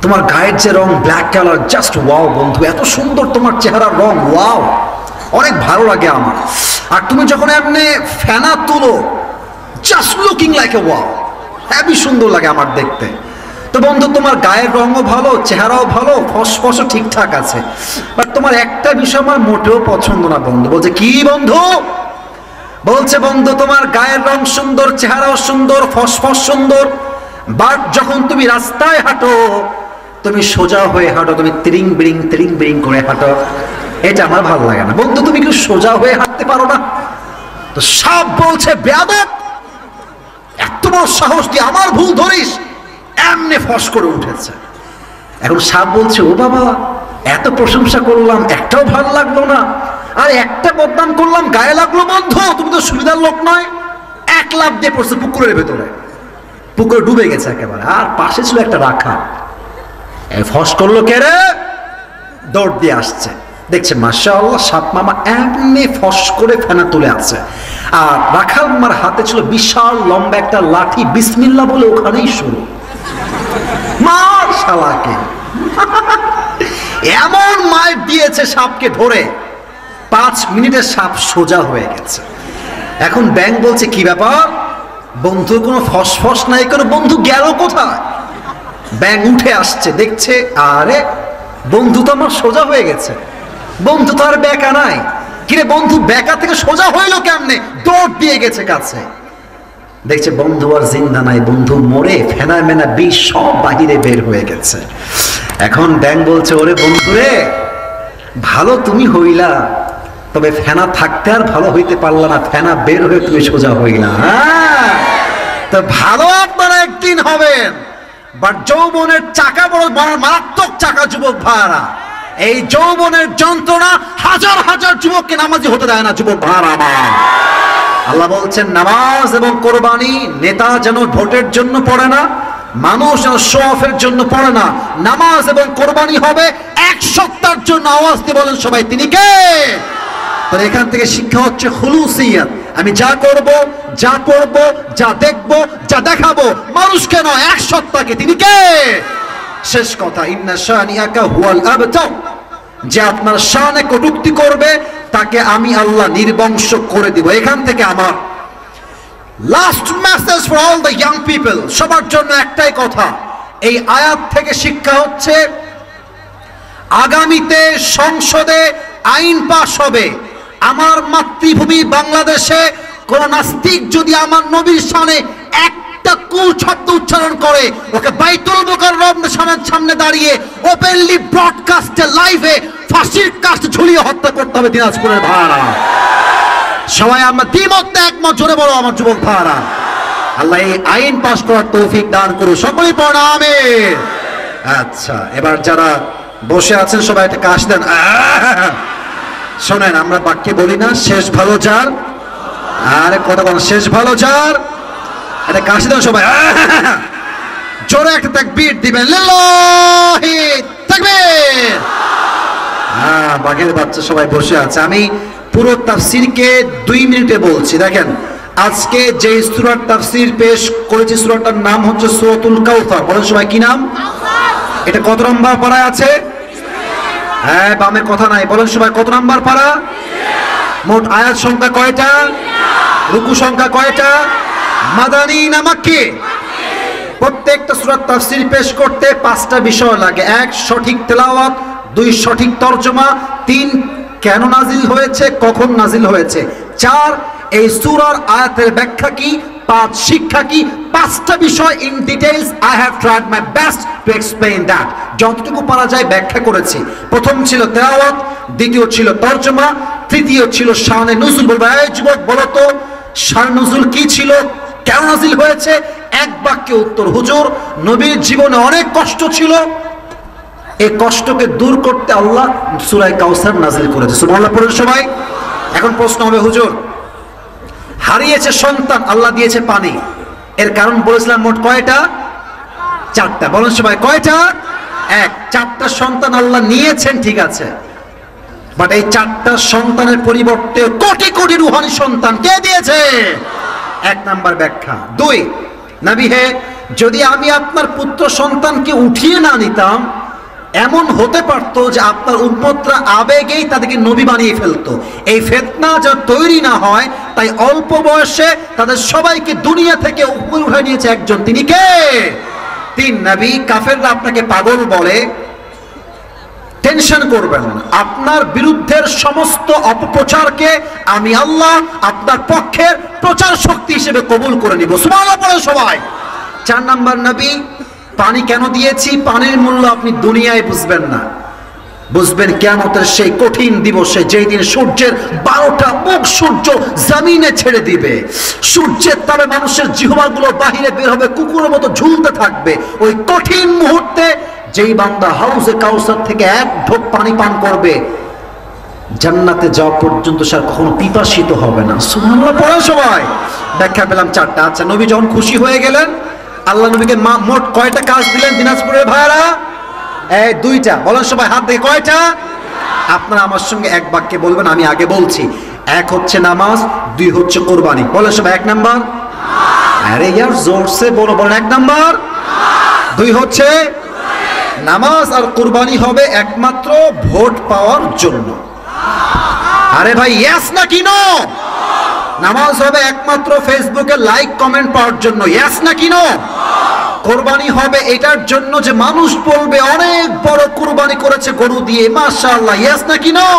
তোমার গায়ের যে রং ব্ল্যাক কালার, জাস্ট ওয়াও বন্ধু, এত সুন্দর তোমার চেহারার রং, ওয়াও, অনেক ভালো লাগে আমার। আর তুমি যখন এমনি ফেনা তুলো, just looking like a wow. Heavy সুন্দর লাগে আমার দেখতে। তো বন্ধু তোমার গায়ের রঙও ভালো, চেহারাও ভালো, ফসফসও ঠিকঠাক আছে, বাট তোমার একটা বিষয় আমার মোটেও পছন্দ না বন্ধু। বলছে কি বন্ধু? বলছে বন্ধু তোমার গায়ের রং সুন্দর, চেহারাও সুন্দর, ফসফস সুন্দর, বাট যখন তুমি রাস্তায় হাঁটো তুমি সোজা হয়ে হাঁটো, তুমি তিরিং বিরিং করে হাঁটো, এটা আমার ভালো লাগে না। বন্ধু তুমি কি সোজা হয়ে হাঁটতে পারো না? তো সাপ বলছে বেয়াদব, এত বড় সাহস দিয়ে আমার ভুল ধরিস, এমনি ফস করে উঠেছে। এখন সাপ বলছে ও বাবা, এত প্রশংসা করলাম একটাও ভালো লাগলো না, আর একটা বদনাম করলাম গায়ে লাগলো। বন্ধু তুমি তো সুবিধার লোক নয়। এক লাফ দিয়ে পড়ছে পুকুরের ভেতরে, পুকুরে ডুবে গেছে একেবারে। আর পাশে ছিল একটা রাখা, ফস করলো কে রে, দৌড় দিয়ে আসছে, দেখছে মাশাআল্লাহ সাপ মামা এমনি ফস করে ফেনা তুলে আছে, আর রাখাল মামার হাতে ছিল বিশাল লম্বা একটা লাঠি, বিসমিল্লাহ বলে ওখানেই শুরু মার শালাকে। এমন মার দিয়েছে সাপকে ধরে, 5 মিনিটে সাপ সোজা হয়ে গেছে। এখন ব্যাং বলছে কি ব্যাপার বন্ধু, কোনো ফসফস নাই কোনো, বন্ধু গেল কোথায়? ব্যাং উঠে আসছে, দেখছে আরে বন্ধু তো আমার সোজা হয়ে গেছে, বন্ধু তো আর বেকা নাই। কিরে বন্ধু বেকা থেকে সোজা হইলো কেমনে? দৌড় দিয়ে গেছে কাছে, দেখছে বন্ধু আর জিন্দা নাই, বন্ধু মরে ফেনা মেনা বিষ সব বাহিরে বের হয়ে গেছে। এখন ব্যাং বলছে ওরে বন্ধু রে, ভালো তুমি হইলা, তবে ফেনা থাকতে আর ভালো হইতে পারলা না, ফেনা বের হয়ে তুমি সোজা হইলা। হ্যাঁ তো ভালো আপনারা একদিন হবেন, বাট যৌবনের চাকা বড় মারাত্মক চাকা যুবক ভাইরা। এই যৌবনের যন্ত্রণা হাজার হাজার যুবককে নামাজি হতে দেয় না যুবক ভাইরা আমার। আল্লাহ বলছেন নামাজ এবং কোরবানি নেতা যেন ভোটের জন্য পড়ে না, মানুষ যেন শো অফের জন্য পড়ে না, নামাজ এবং কোরবানি হবে এক সত্তার জন্য। আওয়াজ দিয়ে বলেন সবাই তিনি কে? তাহলে এখান থেকে শিক্ষা হচ্ছে খুলুসিয়াত, আমি যা করব, যা পড়ব, যা দেখব, যা দেখাবো মানুষকে নয়, এক সত্তাকে। তিনি কে? শেষ কথা, ইন্না শানিয়াকা হুয়াল আবতার, যে আপনার শানে কটূক্তি করবে তাকে আমি আল্লাহ নির্বংশ করে দিব। এখান থেকে আমার last message for all the young people, সবার জন্য একটাই কথা। এই আয়াত থেকে শিক্ষা হচ্ছে আগামীতে সংসদে আইন পাশ হবে, আমার মাতৃভূমি বাংলাদেশে কোন নাস্তিক যদি আমার নবীর শানে একটা কুশব্দ উচ্চারণ করে, ওকে বাইতুল মুকাররমের সামনে দাঁড়িয়ে ওপেনলি ব্রডকাস্টে লাইভে ফাঁসির কাস্ট ঝুলিয়ে হত্যা করতে হবে দিনাজপুরের ভাড়া। সবাই আমরা দ্বিমত একমত, জোরে বলো আমার যুবক ভাড়া। আল্লাহ এই আইন পাশ করার তৌফিক দান করুন, সকলেই পড়ুন আমিন। আচ্ছা এবার যারা বসে আছেন সবাই একটা কাশ দেন। শোনেন, আমরা বাক্যে বলি না শেষ ভালো যার, আরে কথা বলেন শেষ ভালো যার, এটা কাশি দেন সবাই, জোরে একটা তাকবীর দিবেন, লিল্লাহি তাকবীর। হ্যাঁ বাঘের বাচ্চা সবাই বসে আছে। আমি পুরো তাফসীরকে 2 মিনিটে বলছি। দেখেন আজকে যে সূরার তাফসীর পেশ করেছি, সূরাটার নাম হচ্ছে সূরাতুল কাউসার। বলেন সবাই কি নাম? এটা কত নম্বর পারায় আছে? হ্যাঁ বামে কথা নাই, বলেন সবাই কত নাম্বার পারা? মোট আয়াত সংখ্যা কয়টা? রুকু সংখ্যা কয়টা? মাদানী না মাক্কি? প্রত্যেকটা সূরার তাফসীর পেশ করতে 5টা বিষয় লাগে। 1 সঠিক তেলাওয়াত, 2 সঠিক তরজমা, 3 কেন নাজিল হয়েছে, কখন নাজিল হয়েছে, 4 এই সূরার আয়াতের ব্যাখ্যা কি, 5 শিক্ষা কি। 5টা বিষয় in details I have tried my best to explain that. যতটুকু পারা যায় ব্যাখ্যা করেছি। প্রথম ছিল তেলাওয়াত, দ্বিতীয় ছিল তরজমা, তৃতীয় ছিল শানে নুজুল। বলবো এই যুবক বলো তো শানে নুজুল কি ছিল, কেন নাজিল হয়েছে? এক বাক্যে উত্তর, হুজুর নবীর জীবনে অনেক কষ্ট ছিল, এই কষ্টকে দূর করতে আল্লাহ সূরা কাউসার নাজিল করেছে। সুবহানাল্লাহ পড়ুন সবাই। এখন প্রশ্ন হবে হুজুর হারিয়েছে সন্তান, আল্লাহ দিয়েছে পানি, এর কারণ বলেছিলাম মোট কয়টা? 4টা। বলুন সবাই কয়টা? 1। 4টা সন্তান আল্লাহ নিয়েছেন ঠিক আছে, বাট এই 4টা সন্তানের পরিবর্তে কোটি কোটি রুহানি সন্তান কে দিয়েছে? 1 নাম্বার ব্যাখ্যা। 2 নবী হে, যদি আমি আপনার পুত্র সন্তানকে উঠিয়ে না নিতাম, এমন হতে পারত যে আপনার উম্মতরা আবেগেই তাদেরকে নবী বানিয়ে ফেলতো। এই ফিতনা যা তৈরি না হয় তাই অল্প বয়সে তাদের সবাইকে দুনিয়া থেকে উপরে উঠে নিয়েছে একজন, তিনি কে? তিন নবী। কাফেররা আপনাকে পাগল বলে, টেনশন করবেন না, আপনার বিরুদ্ধের সমস্ত অপপ্রচারকে আমি আল্লাহ আপনার পক্ষের প্রচার শক্তি হিসেবে কবুল করে নিব। সুবহানাল্লাহ পড়ে সবাই। 4 নাম্বার নবী, পানি কেন দিয়েছি? পানির মূল্য আপনি দুনিয়ায় বুঝবেন না, বুঝবেন কিয়ামতের সেই কঠিন দিবসে, যেই দিন সূর্যের 12টা মুখ সূর্য জমিনে ছেড়ে দিবে, সূর্যের তাপে মানুষের জিহ্বাগুলো বাহিরে বের হবে, কুকুরের মতো ঝুলতে থাকবে। ওই কঠিন মুহূর্তে যেই বান্দা হাউজে কাউসার থেকে এক ঢোক পানি পান করবে, জান্নাতে যাওয়া পর্যন্ত সে কখনো পিপাসিত হবে না। সুবহানাল্লাহ পড়া সবাই। ব্যাখ্যা পেলাম 4টা। আচ্ছা, নবী যখন খুশি হয়ে গেলেন, আল্লাহ নবীকে মোট কয়টা কাজ দিলেন দিনাজপুরের ভাইরা? 2টা। বলেন সবাই হাত দিয়ে, কয়টা? আপনারা আমার সঙ্গে এক বাক্যে বলবেন, আমি আগে বলছি। 1 হচ্ছে নামাজ, 2 হচ্ছে কোরবানি। বলেন সবাই 1 নাম্বার। আরে ইয়ার জোরসে বলো, বলেন 1 নাম্বার। 2 হচ্ছে নামাজ, আর কোরবানি হবে একমাত্র ভোট পাওয়ার জন্য। আরে ভাই, ইয়েস নাকি নো? নামাজ হবে একমাত্র ফেসবুকে লাইক কমেন্ট পাওয়ার জন্য, ইয়েস নাকি নো? কোরবানি হবে এটার জন্য যে মানুষ বলবে অনেক বড় কুরবানি করেছে গরু দিয়ে, মাশাআল্লাহ, ইয়েস নাকি নো?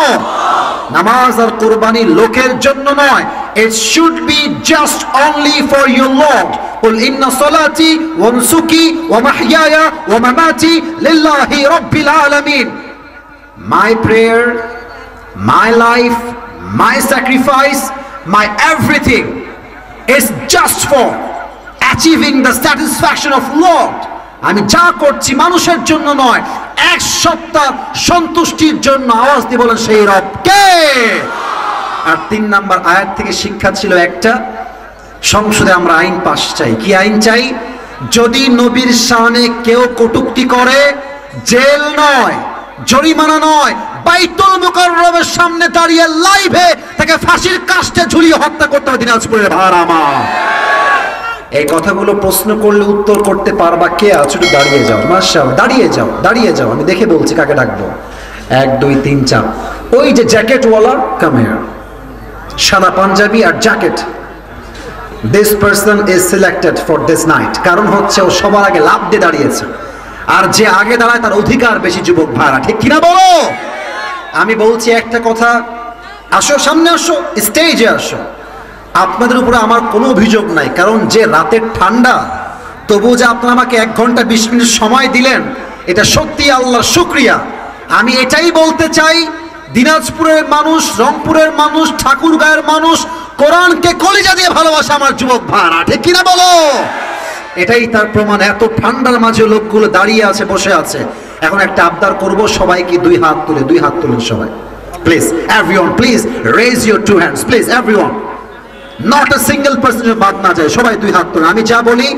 নামাজ আর কোরবানি লোকের জন্য নয়, it should be just only for your Lord. قل إن صلاتي ونسكي ومحياي ومماتي لله رب العالمين. My prayer, my life, my sacrifice, my everything is just for achieving the satisfaction of Lord. আমি যা করছি মানুষের জন্য নয়, এক সত্তার সন্তুষ্টির জন্য। আওয়াজ দিয়ে বলেন, সেই রব কে? আর 3 নাম্বার আয়াত থেকে শিক্ষা ছিল একটা, সংসদে আমরা আইন পাস চাই। কি আইন চাই? যদি নবীর শানে কেউ কটূক্তি করে, জেল নয়, জরিমানা নয়, বাইতুল মুকাররমের সামনে দাঁড়িয়ে লাইভে তাকে ফাঁসির কাস্টে ঝুলিয়ে হত্যা করতে হবে। দিনাজপুরের ভাইরা আমার, এই কথাগুলো প্রশ্ন করলে উত্তর করতে পারবা কে আছো? একটু দাঁড়িয়ে যাও। মাশাআল্লাহ, দাঁড়িয়ে যাও, দাঁড়িয়ে যাও। আমি দেখে বলছি কাকে ডাকবো। 1 2 3 4। ওই যে জ্যাকেটওয়ালা, কাম হিয়ার, সাদা পাঞ্জাবি আর jacket, this person is selected for this night. কারণ হচ্ছে ও সবার আগে লাভ দিয়ে দাঁড়িয়েছে, আর যে আগে দাঁড়ায় তার অধিকার বেশি। যুবক ভাইরা, ঠিক কিনা বলো? আমি বলছি একটা কথা, আসো, সামনে আসো, স্টেজে আসো। আপনাদের উপরে আমার কোনো অভিযোগ নাই, কারণ যে রাতের ঠান্ডা, তবুও যে আপনারা আমাকে 1 ঘন্টা 20 মিনিট সময় দিলেন, এটা সত্যি আল্লাহর শুকরিয়া। আমি এটাই বলতে চাই, দিনাজপুরের মানুষ, রংপুরের মানুষ, ঠাকুরগাঁয়ের মানুষ কোরআনকে কলিজা দিয়ে ভালোবাসে আমার যুবক ভাইরা, ঠিক কিনা বলো? এটাই তার প্রমাণ। এত ঠান্ডার মাঝে লোকগুলো দাঁড়িয়ে আছে, বসে আছে। এখন একটা আবদার করব, সবাইকে 2 হাত তুলে, 2 হাত তুলেন সবাই, please, everyone, please raise your 2 hands, please everyone, not a single person বাদ না যায়। সবাই 2 হাত তুলেন। আমি যা বলি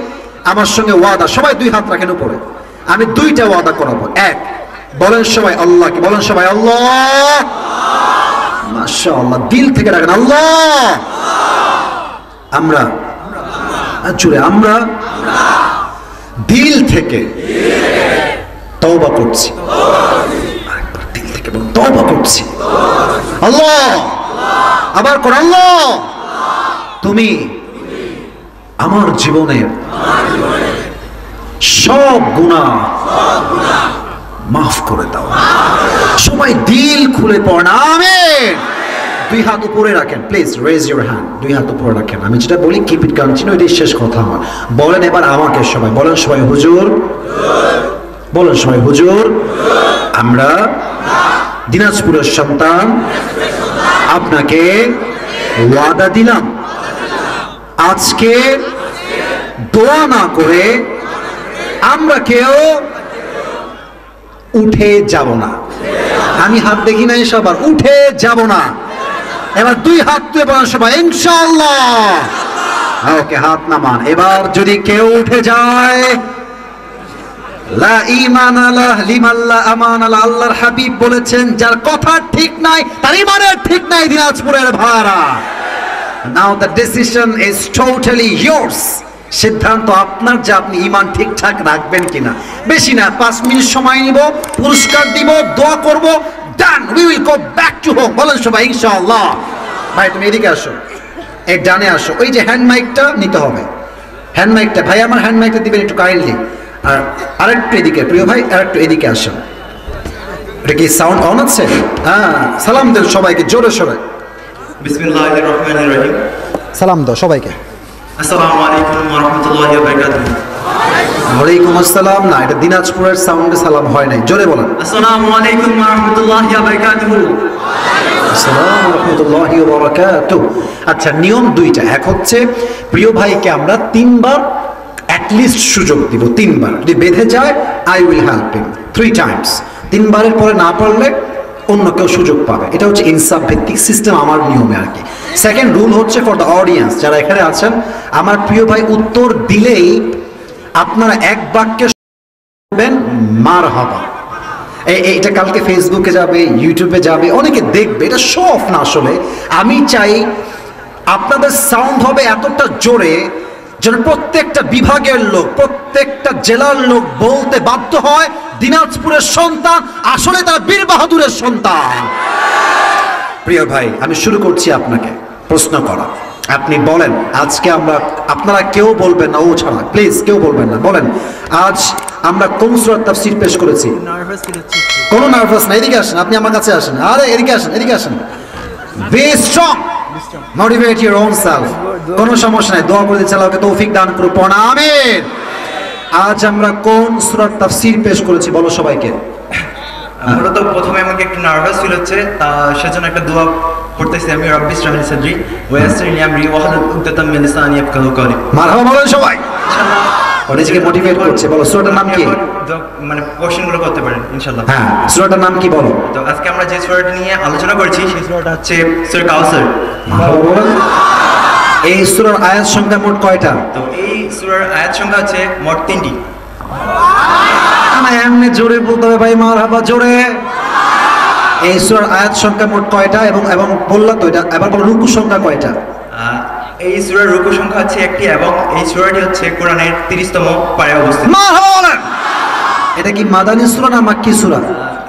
আমার সঙ্গে ওয়াদা, সবাই 2 হাত রাখেন উপরে। আমি 2টা ওয়াদা করাবো। 1, বলেন সবাই আল্লাহকে, বলেন সবাই আল্লাহ। মাশাআল্লাহ, দিল থেকে রাখেন আল্লাহ। আমরা জুড়ে, আমরা দিল থেকে তওবা করছি। একবার দিল থেকে বলুন, তওবা করছি আল্লাহ। আবার কোন, আল্লাহ তুমি আমার জীবনের সব গুনাহ মাফ করে দাও। সবাই দিল খুলে পড়েন আমিন। 2 হাত উপরে রাখেন, প্লিজ রেজ ইউর হ্যান্ড। 2 হাত উপরে রাখেন। আমি যেটা বলি কিপ ইট কন্টিনিউ, এটাই শেষ কথা আমার। বলেন এবার আমাকে সবাই, বলেন সবাই হুজুর, বলেন সবাই হুজুর। আমরা দিনাজপুরের সন্তান, আপনাকে ওয়াদা দিলাম, আজকে দোয়া না করে আমরা কেউ উঠে যাব না। আমি হাত দেখি নাই সবার, উঠে যাব না। এবার 2 হাত তুলে বলেন সবাই ইনশাআল্লাহ। ওকে, হাত নামান। এবার যদি কেউ উঠে যায়, লা ঈমান আলাহ লিমান লা আমান আলাহ। আল্লাহর হাবিব বলেছেন, যার কথা ঠিক নাই তার ঈমানের ঠিক নাই। দিনাজপুরের ভাইরা, now the decision is totally yours। সিদ্ধান্ত আপনার যে আপনি ঈমান ঠিকঠাক রাখবেন কিনা। বেশি না, 5 মিনিট সময় নিব, পুরস্কার দিব, দোয়া করব, done, we will go back to home. বলেন সবাই ইনশাআল্লাহ। ভাই তুমি এদিকে আসো, এই ডানে আসো, ওই যে হ্যান্ড মাইকটা নিতে হবে, হ্যান্ড মাইকটা ভাই আমার হ্যান্ড মাইকটা দিবেন একটু কাইন্ডলি। আর আরেকটু এদিকে প্রিয় ভাই, আরেকটু এদিকে আসুন। এটা কি সাউন্ড অন আছে? হ্যাঁ, সালাম দেন সবাইকে জোরে সোরে। বিসমিল্লাহির রহমানির রহিম। সালাম দাও সবাইকে। আসসালামু আলাইকুম ওয়া রাহমাতুল্লাহি ওয়া বারাকাতুহু। ওয়ালাইকুম আসসালাম না, এটা দিনাজপুরের সাউন্ডে সালাম হয় নাই, জোরে বলেন। আসসালামু আলাইকুম ওয়া রাহমাতুল্লাহি ওয়া বারাকাতুহু। আসসালামু রাহমাতুল্লাহি ওয়া বারাকাতুহু। আচ্ছা, নিয়ম দুইটা। এক হচ্ছে প্রিয় ভাইকে আমরা 3 বার অ্যাটলিস্ট সুযোগ দিব, 3 বার। যদি বেঁধে যায় I will help him 3 Times. 3 বারের পরে না পারলে অন্য কেউ সুযোগ পাবে। এটা হচ্ছে ইনসাফ ভিত্তিক সিস্টেম আমার নিয়মে আর কি। সেকেন্ড রুল হচ্ছে ফর দ্য অডিয়েন্স যারা এখানে আছেন, আমার প্রিয় ভাই উত্তর দিলেই আপনারা এক বাক্যে বলবেন মারহাবা। এটা কালকে ফেসবুকে যাবে, ইউটিউবে যাবে, অনেকে দেখবে। এটা শো অফ না, আসলে আমি চাই আপনাদের সাউন্ড হবে এতটা জোরে যেন প্রত্যেকটা বিভাগের লোক, প্রত্যেকটা জেলার লোক বলতে বাধ্য হয় দিনাজপুরের সন্তান আসলে তারা বীর বাহাদুরের সন্তান। প্রিয় ভাই, আমি শুরু করছি আপনাকে প্রশ্ন করা। আপনি বলেন আজকে আপনারা কেউ বলবেন না, ও ছাড়া প্লিজ কেউ বলবেন না। বলেন আজ আমরা কোন সূরার তাফসীর পেশ করেছি? কোনো নার্ভাস না, এদিকে আসেন, আপনি আমার কাছে আসেন। আরে এদিকে আসেন, এদিকে আসেন। Be strong, motivate your own self. কোনো সমস্যা নাই, দোয়া করে দিচ্ছি আল্লাহকে তৌফিক দান করুন, পড়া আমিন। আজ আমরা কোন সূরার তাফসীর পেশ করেছি বলো সবাইকে। মূলত প্রথমে আমাকে একটু নার্ভাস ফিল হচ্ছে, সেজন্য একটা দোয়া পড়তেছি আমি। রব্বি ইশরাহ লি সাদরি ওয়া ইয়াসসির লি আমরি ওয়াহলুল উকদাতাম মিন লিসানি ইয়াফকাহু কওলি। মারহাবা বলেন সবাই। নিজেকে মোটিভেট করছে। বলো সূরাটার নাম কি? মানে কোশ্চেনগুলো করতে পারেন ইনশাআল্লাহ। হ্যাঁ, সূরাটার নাম কি বলো? তো আজকে আমরা যে সূরাটা নিয়ে আলোচনা করছি সেই সূরাটা হচ্ছে সূরা কাউসার। এই সূরার আয়াত সংখ্যা মোট কয়টা? তো এই সূরার আয়াত সংখ্যা হচ্ছে মোট 3টি। এমনি জোরে বলতে হবে ভাই, মারহাবা জোরে। এই সূরার আয়াত সংখ্যা মোট কয়টা? এবং বললা তো এটা, এবার বলো রুকু সংখ্যা কয়টা? এই সূরার রুকু সংখ্যা হচ্ছে 1টি এবং এই সূরাটি হচ্ছে কোরআনের 30তম পারায় অবস্থিত। মারহাবা। এটা কি মাদানী সূরা না মাক্কি সূরা?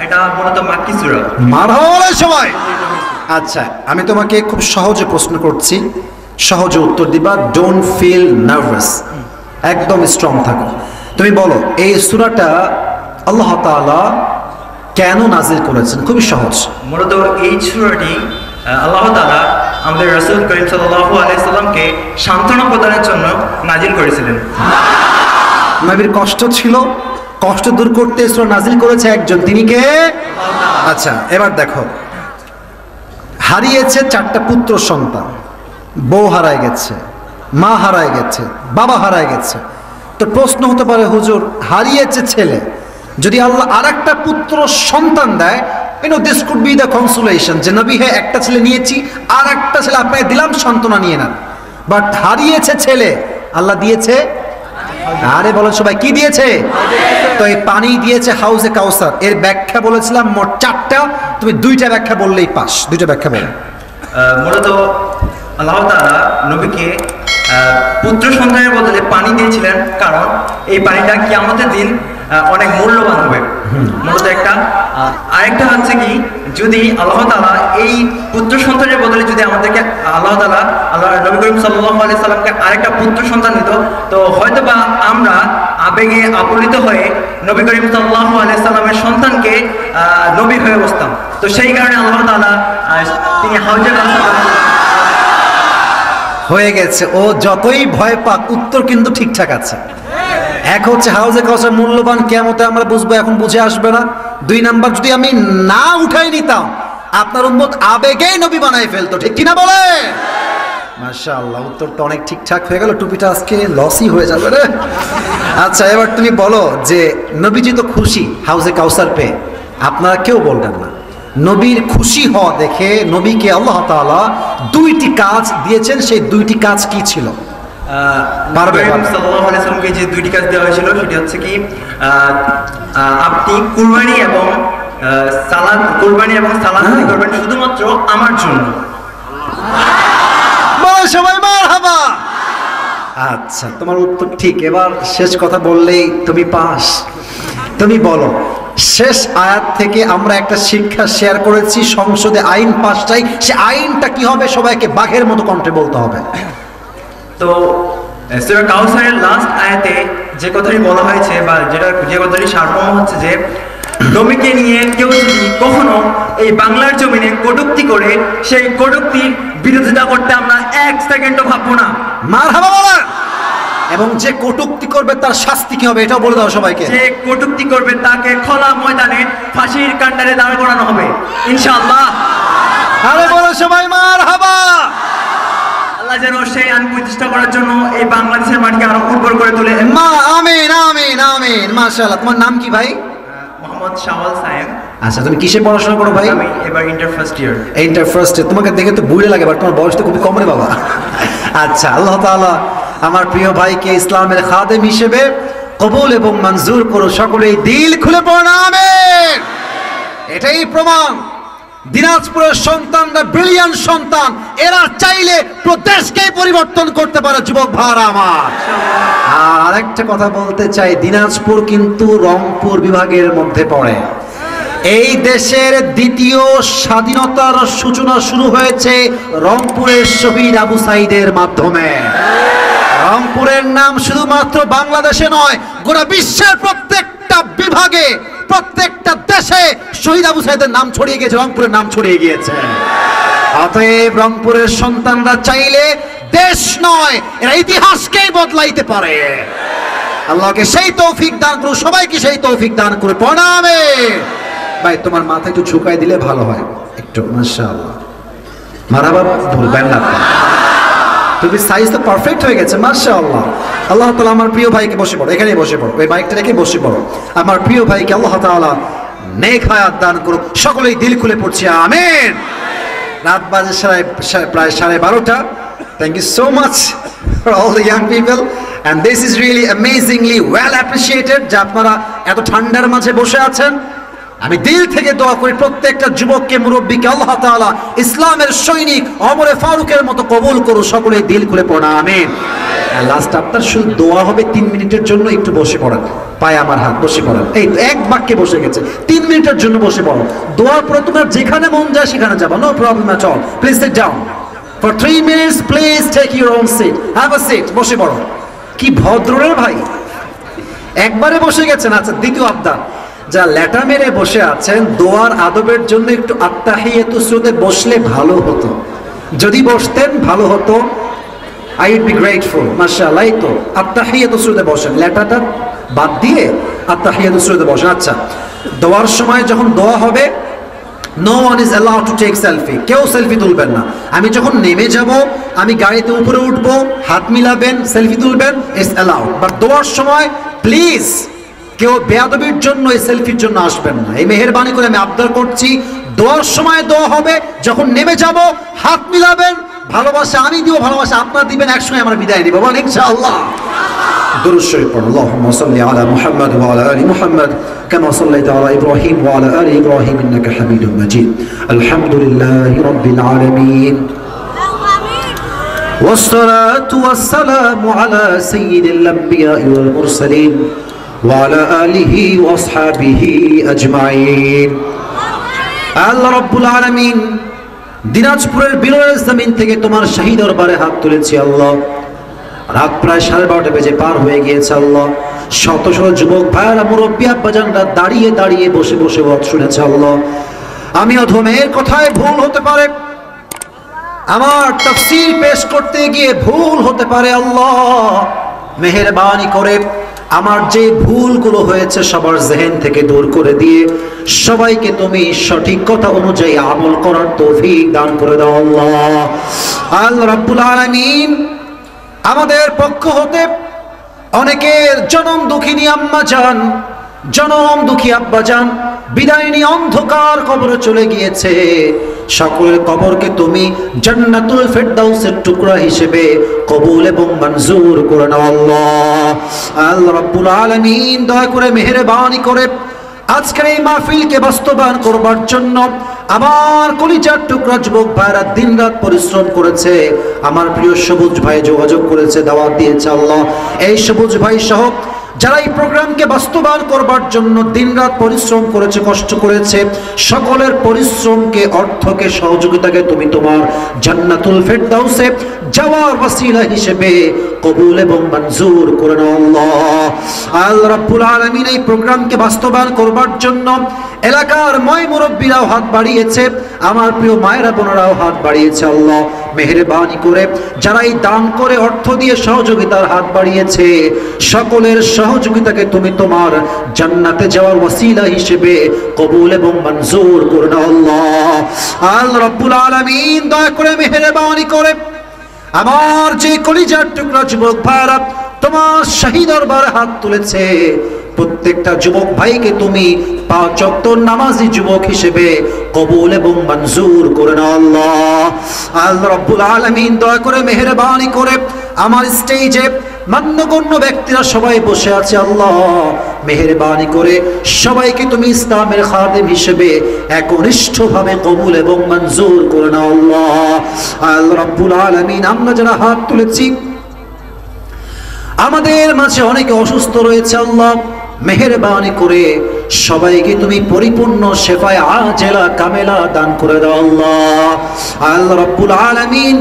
এটা মূলত মাক্কি সূরা। মারহাবা সবাই। আচ্ছা, আমি তোমাকে খুব সহজে প্রশ্ন করছি, সহজে উত্তর দিবা। ডোন্ট ফিল নার্ভাস, একদম স্ট্রং থাকো। তুমি বলো এই সূরাটা আল্লাহ তাআলা কেন নাজিল করেছেন? খুবই সহজ। মূলত এই সূরাটি আল্লাহ তাআলা আমাদের রাসূল করিম সাল্লাল্লাহু আলাইহি সাল্লামকে সান্ত্বনা প্রদানের জন্য নাজিল করেছিলেন। নবীর কষ্ট ছিল, কষ্ট দূর করতে সূরা নাজিল করেছে একজন, তিনি কে? আচ্ছা, এবার দেখো, হারিয়েছে 4টা পুত্র সন্তান, বউ হারায় গেছে, মা হারায় গেছে, বাবা হারায় গেছে। তো প্রশ্ন হতে পারে হুজুর, হারিয়েছে ছেলে, যদি আল্লাহ আরেকটা পুত্র সন্তান দেয়, this could be the consolation যে নবী হ্যাঁ একটা ছেলে নিয়েছি, আর একটা ছেলে আপনাকে দিলাম, সান্ত্বনা নিয়ে নেন। বাট হারিয়েছে ছেলে, আল্লাহ দিয়েছে, আরে বলেন সবাই কি দিয়েছে? তো এই পানি দিয়েছে হাউজে কাউসার। এর ব্যাখ্যা বলেছিলাম মোট 4টা, তুমি 2টা ব্যাখ্যা বললেই পাস। 2টা ব্যাখ্যা বলো। মূলত আল্লাহ তাআলা নবীকে পুত্র সন্তানের বদলে পানি দিয়েছিলেন, কারণ এই পানিটা কিয়ামতের দিন অনেক মূল্যবান হবে। মূলত একটা। আরেকটা হচ্ছে কি, যদি আল্লাহ তাআলা এই পুত্র সন্তানের বদলে যদি আমাদেরকে আল্লাহ নবী করিম সাল্লাল্লাহু আলাইহি সাল্লামকে আরেকটা পুত্র সন্তান দিত, তো হয়তো বা আমরা আবেগে আপ্লুত হয়ে নবী করিম সাল্লাল্লাহু আলাইহি সাল্লামের সন্তানকে নবী হয়ে বসতাম। তো সেই কারণে আল্লাহ তাআলা তিনি হাউজে কাউসার হয়ে গেছে। ও যতই ভয় পাক, উত্তর কিন্তু ঠিকঠাক আছে। এক হচ্ছে হাউজে কাউসার মূল্যবান, কিয়ামতে আমরা বুঝবো, এখন বুঝে আসবে না। 2 নাম্বার, যদি আমি না উঠাই নিতাম আপনার উম্মত আবেগেই নবী বানাই ফেলতো, ঠিক কিনা বলে? মাশাআল্লাহ, উত্তর তো অনেক ঠিকঠাক হয়ে গেল। টুপিটা আজকে লসই হয়ে যাবে রে। আচ্ছা, এবার তুমি বলো যে নবীজি তো খুশি হাউজে কাউসার পেয়ে, আপনারা কেউ বলবেন না। নবীর খুশি হওয়া দেখে নবীকে আল্লাহ তাআলা 2টি কাজ দিয়েছেন, সেই 2টি কাজ কি ছিল? সাল্লাল্লাহু আলাইহি সাল্লামকে যে 2টি কাজ দেওয়া হয়েছিল সেটি হচ্ছে কি, আপনি কুরবানি এবং সালাত করবেন শুধুমাত্র আমার জন্য। সবাই মারহাবা। আচ্ছা, তোমার উত্তর ঠিক। এবার শেষ কথা বললেই তুমি পাস। তুমি বলো শেষ আয়াত থেকে আমরা একটা শিক্ষা শেয়ার করেছি, সংসদে আইন পাস চাই। সে আইনটা কি হবে সবাইকে বাঘের মতো কণ্ঠে বলতে হবে। তো সূরা কাউসারের লাস্ট আয়াতে যে কথাটি বলা হয়েছে বা যে কথাটি সারমর্ম হচ্ছে যে নবীকে নিয়ে কেউ যদি কখনো এই বাংলার জমিনে কটূক্তি করে সেই কটূক্তির বিরোধিতা করতে আমরা এক সেকেন্ডও ভাববো না। মারহাবা বলেন। এবং যে কটূক্তি করবে তার শাস্তি কি হবে এটাও বলে দাও সবাইকে। যে কটূক্তি করবে তাকে খোলা ময়দানে ফাঁসির কান্ডারে দাঁড় করানো হবে ইনশাআল্লাহ। আরে বলো সবাই মারহাবা। আল্লাহ যেন সেই আইন প্রতিষ্ঠা করার জন্য এই বাংলাদেশের মাটিকে আরো উর্বর করে তোলে। মা আমিন আমিন আমিন। মাশাআল্লাহ। তোমার নাম কি ভাই? মোহাম্মদ শাওয়াল সায়েম। আচ্ছা, তুমি কিসে পড়াশোনা করো ভাই? আমি এবার inter first year. Inter first year. তোমাকে দেখে তো বুড়ে লাগে, বাট তোমার বয়স তো খুবই কম রে বাবা। আচ্ছা, আল্লাহ তাআলা আমার প্রিয় ভাইকে ইসলামের খাদেম হিসেবে কবুল এবং মঞ্জুর করো। সকলেই দিল খুলে পড়ো আমিন। এটাই প্রমাণ দিনাজপুরের সন্তানরা ব্রিলিয়ান্ট সন্তান। এরা চাইলে প্রদেশকেই পরিবর্তন করতে পারে যুবক ভাইরা আমার। আর আরেকটা কথা বলতে চাই, দিনাজপুর কিন্তু রংপুর বিভাগের মধ্যে পড়ে। এই দেশের দ্বিতীয় স্বাধীনতার সূচনা শুরু হয়েছে রংপুরের শহীদ আবু সাইদের মাধ্যমে। রংপুরের নাম শুধুমাত্র বাংলাদেশে নয়, গোটা বিশ্বের প্রত্যেকটা বিভাগে, প্রত্যেকটা দেশে শহীদ আবু সাইদের নাম ছড়িয়ে গিয়েছে, রংপুরের নাম ছড়িয়ে গিয়েছে। অতএব রংপুরের সন্তানরা চাইলে দেশ নয়, এরা ইতিহাসকেই বদলাইতে পারে। আল্লাহকে সেই তৌফিক দান করুন, সবাইকে সেই তৌফিক দান করে প্রণামে। ভাই তোমার মাথা একটু ঝুঁকাই দিলে ভালো হয় একটু। মাশাআল্লাহ। মারহাবা বলবেন না? তুমি সাইজ তো পারফেক্ট হয়ে গেছে মাশাআল্লাহ। আল্লাহ তাআলা আমার প্রিয় ভাইকে, বসে পড়ো, এখানেই বসে পড়ো, ওই বাইকটা রেখে বসে পড়ো। আমার প্রিয় ভাইকে আল্লাহ তাআলা নেক হায়াত দান করুক। সকলেই দিল খুলে পড়ছি আমিন। রাত বাজে প্রায় 12:30। Thank you so much for all the young people, and this is really amazingly well appreciated যে আপনারা এত ঠান্ডার মাঝে বসে আছেন। আমি দিল থেকে দোয়া করি প্রত্যেকটা যুবককে, মুরব্বীকে আল্লাহ তাআলা ইসলামের সৈনিক ওমর ফারুকের মতো কবুল করো। সকলে দিল খুলে পড়া আমিন। লাস্ট আপনার শুধু দোয়া হবে 3 মিনিটের জন্য, একটু বসে পড়েন, পায়ে আমার হাত, বসে পড়েন। এই তো এক বাক্যে বসে গেছে, 3 মিনিটের জন্য বসে পড়ো। দোয়ার পরে তোমার যেখানে মন যায় সেখানে যাবা, no problem at all. Please sit down for 3 minutes, please take your own seat, have a seat, বসে পড়ো। কি ভদ্র রে ভাই, একবারে বসে গেছেন। আচ্ছা, দ্বিতীয় আবদার, যা ল্যাটা মেরে বসে আছেন, দোয়ার আদবের জন্য একটু আত্তাহিয়াতু সুরতে বসলে ভালো হতো। যদি বসতেন ভালো হতো। I would be grateful. মাশাআল্লাহ। তো আত্তাহিয়াতু সুরতে বসেন, ল্যাটাটা বাদ দিয়ে আত্তাহিয়াতু সুরতে বসেন। আচ্ছা, দোয়ার সময় যখন দোয়া হবে, no one is allowed to take selfie. কেউ সেলফি তুলবেন না। আমি যখন নেমে যাব, আমি গাড়িতে উপরে উঠবো, হাত মিলাবেন, সেলফি তুলবেন, ইটস অ্যালাউড। বাট দোয়ার সময় প্লিজ কেউ বেয়াদবির জন্য এই সেলফির জন্য আসবেন না। এই মেহেরবানি করে আমি আবদার করছি, দোয়ার সময় দোয়া হবে, যখন নেমে যাব হাত মিলাবেন, ভালোবাসা আমি দিব, ভালোবাসা আপনারা দিবেন, একসঙ্গে আমরা বিদায় দিব, বলেন ইনশাআল্লাহ। দুরূদ শরীফ পড়ুন। আল্লাহুম্মা সাল্লি আলা মুহাম্মাদ ওয়া আলা আলি মুহাম্মাদ কামা সাল্লাইতা আলা ইব্রাহিম ওয়া আলা আলি ইব্রাহিম ইন্নাকা হামিদুম মাজিদ। আলহামদুলিল্লাহি রাব্বিল আলামিন। ওয়াসসালাতু ওয়াসসালামু আলা সাইয়্যিদিল আমবিয়া'i ওয়াল মুরসালিন وعلى آله وأصحابه أجمعين. আল্লাহ রাব্বুল আলামিন দিনাজপুরের বিরলের জমিন থেকে তোমার শাহী দরবারে হাত তুলেছি আল্লাহ। রাত প্রায় 12:30 বেজে পার হয়ে গিয়েছে আল্লাহ। শত শত যুবক ভাইয়েরা, মুরব্বী আব্বাজানরা দাঁড়িয়ে দাঁড়িয়ে বসে বসে ওয়াজ শুনেছে আল্লাহ। আমি অধমের কথায় ভুল হতে পারে, আমার তাফসীর পেশ করতে গিয়ে ভুল হতে পারে আল্লাহ। মেহেরবানি করে আমার যে ভুলগুলো হয়েছে সবার জেহেন থেকে দূর করে দিয়ে সবাইকে তুমি সঠিক কথা অনুযায়ী আমল করার তৌফিক দান করে দাও আল্লাহ। আল্লাহ রাব্বুল আলামিন আমাদের পক্ষ হতে অনেকের জনম দুঃখিনী আম্মা জান, জনম দুঃখী আব্বা জান বিদায় নিয়ে অন্ধকার কবরে চলে গিয়েছে। সকলের কবরকে তুমি জান্নাতুল ফেরদাউসের টুকরা হিসেবে কবুল এবং মঞ্জুর করে নাও আল্লাহ। আল্লাহ রাব্বুল আলামিন দয়া করে মেহেরবানি করে আজকের এই মাহফিলকে বাস্তবায়ন করবার জন্য আমার কলিজার টুকরা যুবক ভাইরা দিনরাত পরিশ্রম করেছে। আমার প্রিয় সবুজ ভাই যোগাযোগ করেছে, দাওয়াত দিয়েছে আল্লাহ। এই সবুজ ভাই সহ যারা এই প্রোগ্রামকে বাস্তবায়ন করবার জন্য দিনরাত পরিশ্রম করেছে, কষ্ট করেছে, সকলের পরিশ্রমকে, অর্থকে, সহযোগিতাকে তুমি তোমার জান্নাতুল ফেরদাউসে যাওয়ার ওসিলা হিসেবে কবুল এবং মঞ্জুর করে নাও আল্লাহ। আল্লাহ রাব্বুল আলামিন এই প্রোগ্রামকে বাস্তবায়ন করবার জন্য এলাকার ময় মুরব্বীরাও হাত বাড়িয়েছে, আমার প্রিয় মায়েরা বোনেরাও হাত বাড়িয়েছে। আল্লাহ মেহেরবানি করে যারা এই দান করে অর্থ দিয়ে সহযোগিতার হাত বাড়িয়েছে, সকলের সহযোগিতাকে তুমি তোমার জান্নাতে যাওয়ার ওসিলা হিসেবে কবুল এবং মঞ্জুর করে নাও আল্লাহ। আল্লাহ রাব্বুল আলামিন দয়া করে মেহেরবানি করে আমার যে কলিজার টুকরা যুবক ভাইরা তোমার শাহী দরবারে হাত তুলেছে, প্রত্যেকটা যুবক ভাইকে তুমি 5 ওয়াক্ত নামাজি যুবক হিসেবে কবুল এবং মঞ্জুর করে নাও আল্লাহ। আল্লাহ রাব্বুল আলামিন দয়া করে মেহেরবানি করে আমার স্টেজে মান্যগণ্য ব্যক্তিরা সবাই বসে আছে, আল্লাহ মেহেরবানি করে সবাইকে তুমি ইসলামের খাদেম হিসেবে একনিষ্ঠভাবে কবুল এবং মঞ্জুর করে নাও আল্লাহ। আল্লাহ রাব্বুল আলামিন আমরা যারা হাত তুলেছি, আমাদের মাঝে অনেকে অসুস্থ রয়েছে, আল্লাহ মেহেরবানি করে সবাইকে তুমি পরিপূর্ণ শেফায়ে আজেলা কামেলা দান করে দাও আল্লাহ। আল্লাহ রাব্বুল আলামিন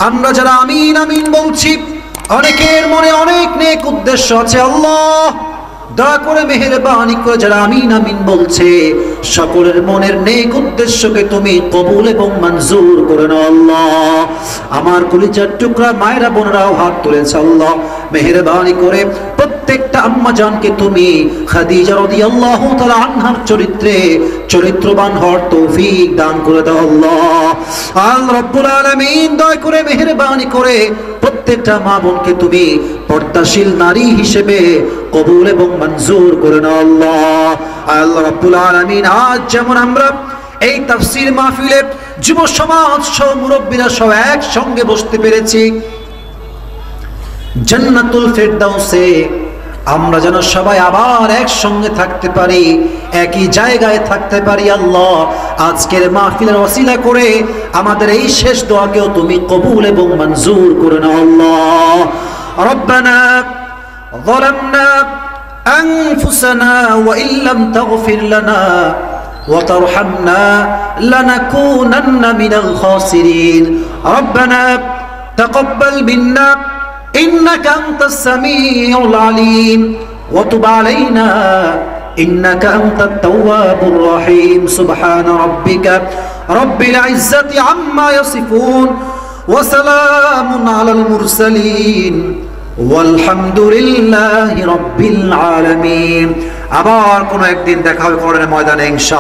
আমরা যারা আমিন আমিন বলছি, অনেকের মনে অনেক নেক উদ্দেশ্য আছে, আল্লাহ দয়া করে মেহেরবানি করে যারা আমিন আমিন বলছে সকলের মনের নেক উদ্দেশ্যকে তুমি কবুল এবং মঞ্জুর করে নাও আল্লাহ। আমার কলিজার টুকরা মায়েরা বোনেরাও হাত তুলেছে, আল্লাহ মেহেরবানি করে প্রত্যেকটা আম্মা জানকে তুমি খাদিজা রাদিয়াল্লাহু তাআলা আনহার চরিত্রে চরিত্রবান হওয়ার তৌফিক দান করে দাও আল্লাহ। আল্লাহ রাব্বুল আলামিন দয়া করে মেহেরবানি করে প্রত্যেকটা মা বোনকে তুমি পর্দাশীল নারী হিসেবে কবুল এবং মঞ্জুর করে নাও আল্লাহ। আল্লাহ রাব্বুল আলামিন আজ যেমন আমরা এই তাফসীর মাহফিলে যুব সমাজ সহ মুরব্বীরা সহ একসঙ্গে বসতে পেরেছি, জান্নাতুল ফেরদাউসে আমরা যেন সবাই আবার একসঙ্গে থাকতে পারি, একই জায়গায় থাকতে পারি। আল্লাহ আজকের মাহফিলের ওসিলা করে আমাদের এই শেষ দোয়াকেও তুমি কবুল এবং মঞ্জুর করে নাও আল্লাহ। রব্বানা যালামনা আনফুসানা ওয়া ইল্লাম তাগফির লানা ওয়া তারহামনা লানাকুনান্না মিনাল খাসিরিন। রব্বানা তাকাব্বাল মিন্না إنك أنت السميع العليم وتب علينا إنك أنت التواب الرحيم سبحان ربك رب العزة عما يصفون وسلام على المرسلين والحمد لله رب العالمين। আবার কোনো একদিন দেখা হবে কোরআনের ময়দানে ইনশাআল্লাহ।